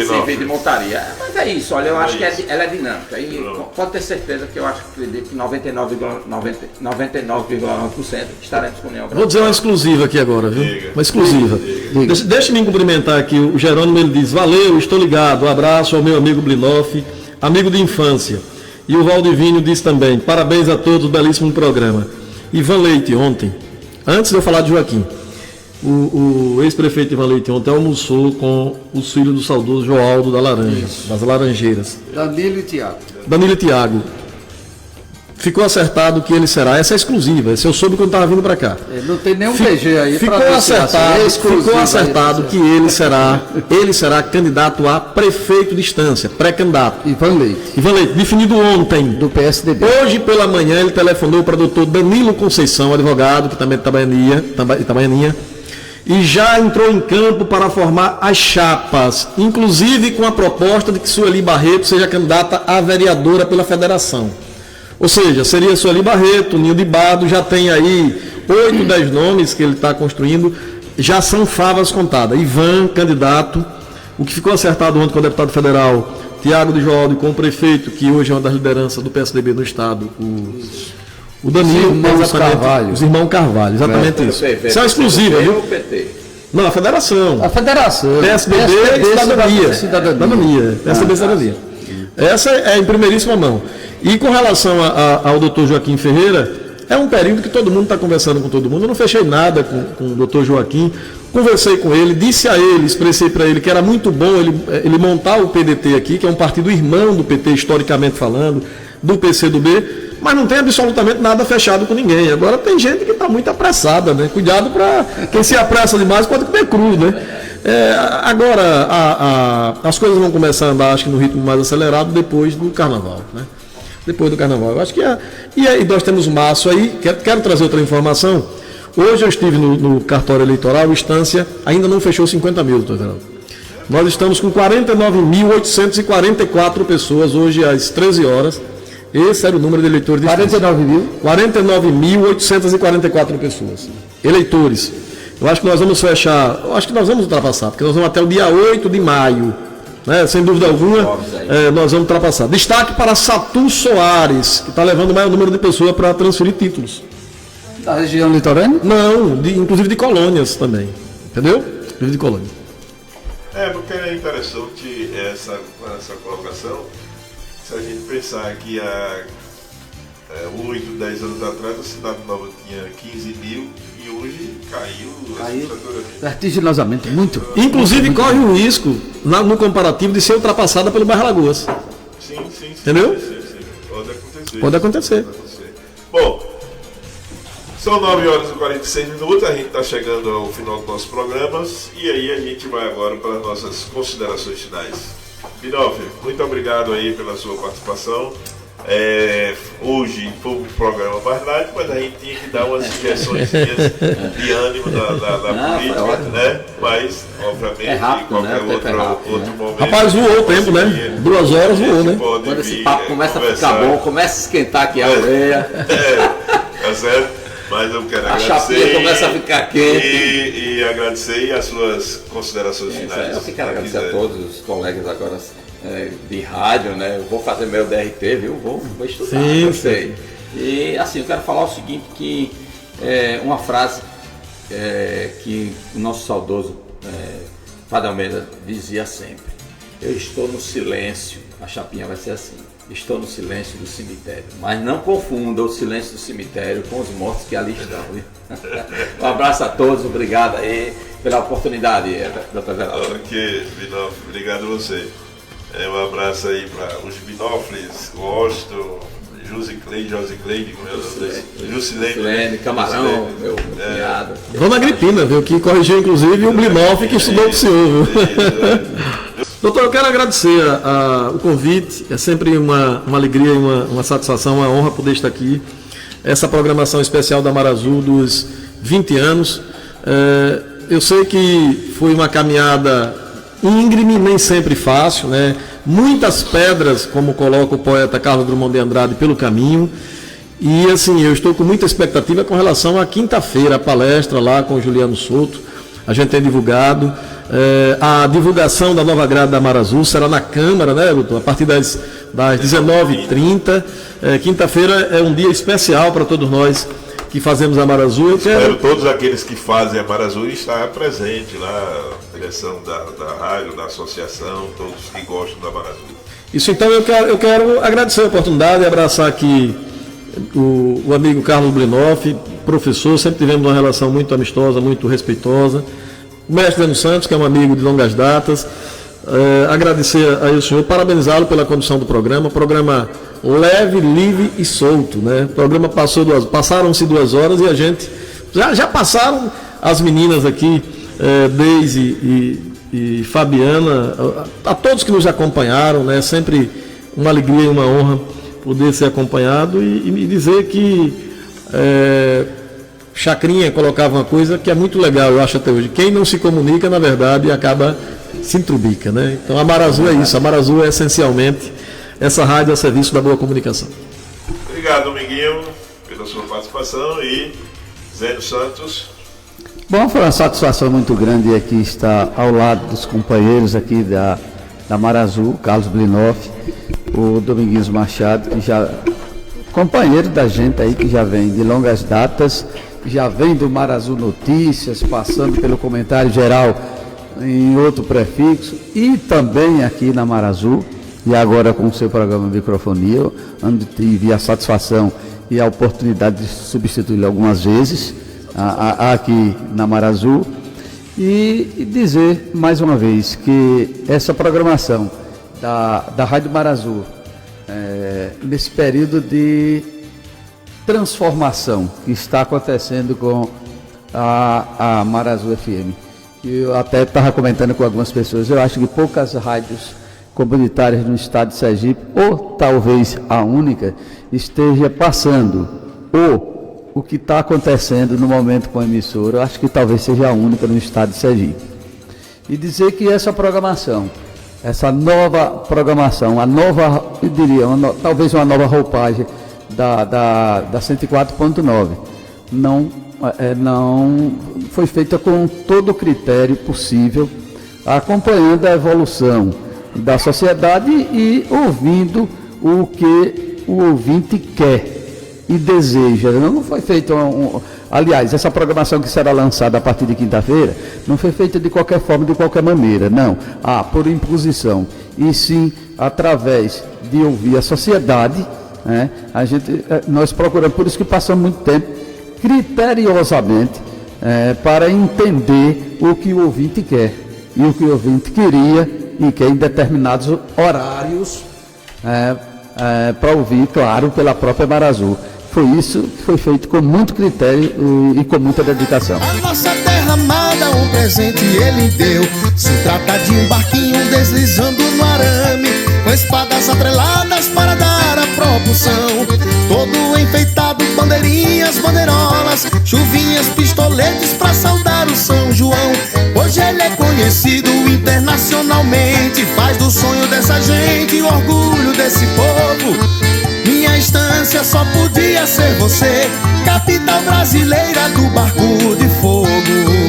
servir de montaria. Mas é isso, olha, eu acho que ela é dinâmica. E pode ter certeza que eu acredito que 99,9% estaremos com União. Vou dizer uma exclusiva aqui agora, viu? Diga. Uma exclusiva. Deixa-me cumprimentar aqui. O Jerônimo, ele diz, valeu, estou ligado. Um abraço ao meu amigo Blinoff, amigo de infância. E o Valdivinho diz também, parabéns a todos, belíssimo programa. Ivan Leite, ontem, antes de eu falar de Joaquim, o ex-prefeito Ivan Leite ontem almoçou com os filhos do saudoso Joaldo da Laranja, das Laranjeiras. Danilo e Tiago. Ficou acertado que ele será, essa é exclusiva, essa eu soube quando estava vindo para cá. Não tem nenhum PG aí. Ficou acertado que ele será candidato a prefeito de Estância, pré-candidato. Ivan Leite, definido ontem. Do PSDB. Hoje pela manhã ele telefonou para o doutor Danilo Conceição, advogado, que também é de Itabaianinha, e já entrou em campo para formar as chapas, inclusive com a proposta de que Sueli Barreto seja candidata a vereadora pela federação. Ou seja, seria Sueli Barreto, Ninho de Bado, já tem aí 8, 10 nomes que ele está construindo, já são favas contadas. Ivan, candidato, o que ficou acertado ontem com o deputado federal Tiago de Joaldo e com o prefeito, que hoje é uma das lideranças do PSDB no estado, o Danilo, os irmãos Carvalho, exatamente isso. Isso é exclusivo, viu? Não, a federação. PSDB e Cidadania. PSDB e Cidadania. Essa é em primeiríssima mão. E com relação ao doutor Joaquim Ferreira, é um período que todo mundo está conversando com todo mundo. Eu não fechei nada com o doutor Joaquim, conversei com ele, disse a ele, expressei para ele que era muito bom ele montar o PDT aqui, que é um partido irmão do PT, historicamente falando, do PCdoB, mas não tem absolutamente nada fechado com ninguém. Agora tem gente que está muito apressada, né? Cuidado para quem se apressa demais pode comer cru, né? Agora as coisas vão começar a andar, acho que no ritmo mais acelerado depois do Carnaval, né? Depois do Carnaval. Eu acho que e aí nós temos março aí, quero trazer outra informação. Hoje eu estive no cartório eleitoral, Estância ainda não fechou 50 mil, doutor Everaldo. Nós estamos com 49.844 pessoas hoje às 13 horas. Esse era o número de eleitores de 49.844 pessoas. Eleitores. Eu acho que nós vamos fechar, ultrapassar, porque nós vamos até o dia 8 de maio. Né? Sem dúvida alguma, nós vamos ultrapassar. Destaque para Satu Soares, que está levando o maior número de pessoas para transferir títulos. Da região litorânea? Não, inclusive de colônias também. Entendeu? Inclusive de colônia. Porque é interessante essa colocação. Se a gente pensar que há 8, 10 anos atrás a Cidade Nova tinha 15 mil e hoje caiu vertiginosamente, muito. Inclusive corre o risco, no comparativo, de ser ultrapassada pelo Bairro Lagoas. Sim. Entendeu? Sim. Pode acontecer. Bom, são 9 horas e 46 minutos, a gente está chegando ao final dos nossos programas e aí a gente vai agora para as nossas considerações finais. Blinoff, muito obrigado aí pela sua participação. Hoje foi um programa mais light, mas a gente tinha que dar umas injeções de ânimo da política, né? Mas, obviamente, rápido, qualquer né? outro momento. Rapaz, voou o tempo, né? 2 horas voou, né? Quando esse papo começa a ficar bom, começa a esquentar aqui a orelha. Tá certo? Mas eu quero agradecer. A chapinha começa a ficar quente. E agradecer as suas considerações finais. Eu quero agradecer a todos os colegas agora de rádio, né? Eu vou fazer meu DRT, viu? Vou estudar, eu sei. E assim, eu quero falar o seguinte, que uma frase que o nosso saudoso Padre Almeida dizia sempre: eu estou no silêncio, a chapinha vai ser assim, estou no silêncio do cemitério, mas não confunda o silêncio do cemitério com os mortos que ali estão. Um abraço a todos, obrigado aí pela oportunidade, doutor Everaldo. Ok, Blinoff, obrigado a você. Um abraço aí para os Blinoffs, Washington, Josicleide, como é o nome desse? Jusilene, Camarão, meu cunhado. Dona Agripina, viu, que corrigiu inclusive o Blinoff que estudou com o senhor, viu? Doutor, eu quero agradecer o convite, é sempre uma alegria e uma satisfação, uma honra poder estar aqui. Essa programação especial da Mar Azul dos 20 anos. Eu sei que foi uma caminhada íngreme, nem sempre fácil, né? Muitas pedras, como coloca o poeta Carlos Drummond de Andrade, pelo caminho. E assim, eu estou com muita expectativa com relação à quinta-feira, a palestra lá com o Juliano Souto. A gente tem divulgado. A divulgação da nova grade da Mar Azul será na Câmara, né, doutor? A partir das 19h30. Quinta-feira é um dia especial para todos nós que fazemos a Mar Azul. Espero todos aqueles que fazem a Mar Azul estar presente lá, a direção da rádio, da associação, todos que gostam da Mar Azul. Isso, então eu quero agradecer a oportunidade e abraçar aqui o amigo Carlos Blinoff, professor, sempre tivemos uma relação muito amistosa, muito respeitosa. O mestre Leno Santos, que é um amigo de longas datas. Agradecer aí o senhor, parabenizá-lo pela condução do programa leve, livre e solto, né? O programa passaram-se 2 horas e a gente já passaram as meninas aqui, Deise e Fabiana, a todos que nos acompanharam, né? Sempre uma alegria e uma honra poder ser acompanhado e me dizer que Chacrinha colocava uma coisa que é muito legal, eu acho até hoje. Quem não se comunica, na verdade, acaba se entrubica, né? Então a Mar Azul é isso, a Mar Azul é essencialmente essa rádio a serviço da boa comunicação. Obrigado, Dominguinho, pela sua participação, e Zélio Santos. Bom, foi uma satisfação muito grande aqui estar ao lado dos companheiros aqui da Mar Azul, Carlos Blinoff, o Dominguinhos Machado, que já companheiro da gente aí, que já vem de longas datas, já vem do Mar Azul Notícias, passando pelo comentário geral em outro prefixo, e também aqui na Mar Azul, e agora com o seu programa Microfonia, onde tive a satisfação e a oportunidade de substituí-lo algumas vezes aqui na Mar Azul, e dizer mais uma vez que essa programação da Rádio Mar Azul, nesse período de transformação que está acontecendo com a Mar Azul FM, eu até estava comentando com algumas pessoas, eu acho que poucas rádios comunitárias no estado de Sergipe, ou talvez a única, esteja passando o que está acontecendo no momento com a emissora. Eu acho que talvez seja a única no estado de Sergipe. E dizer que essa programação, essa nova programação, eu diria, talvez uma nova roupagem da 104.9, não foi feita com todo o critério possível, acompanhando a evolução da sociedade e ouvindo o que o ouvinte quer e deseja. Não foi feito aliás, essa programação que será lançada a partir de quinta-feira não foi feita de qualquer forma, de qualquer maneira, não, por imposição, e sim através de ouvir a sociedade, né? Nós procuramos, por isso que passamos muito tempo criteriosamente para entender o que o ouvinte quer e o que o ouvinte queria e quer em determinados horários para ouvir, claro, pela própria Mar Azul. Foi isso que foi feito com muito critério e com muita dedicação. A nossa terra amada, um presente ele deu. Se trata de um barquinho deslizando no arame, com espadas atreladas para dar a propulsão. Todo enfeitado, bandeirinhas, bandeirolas, chuvinhas, pistoletes para saudar o São João. Hoje ele é conhecido internacionalmente, faz do sonho dessa gente o orgulho desse povo. Minha estância só podia ser você, capital brasileira do barco de fogo.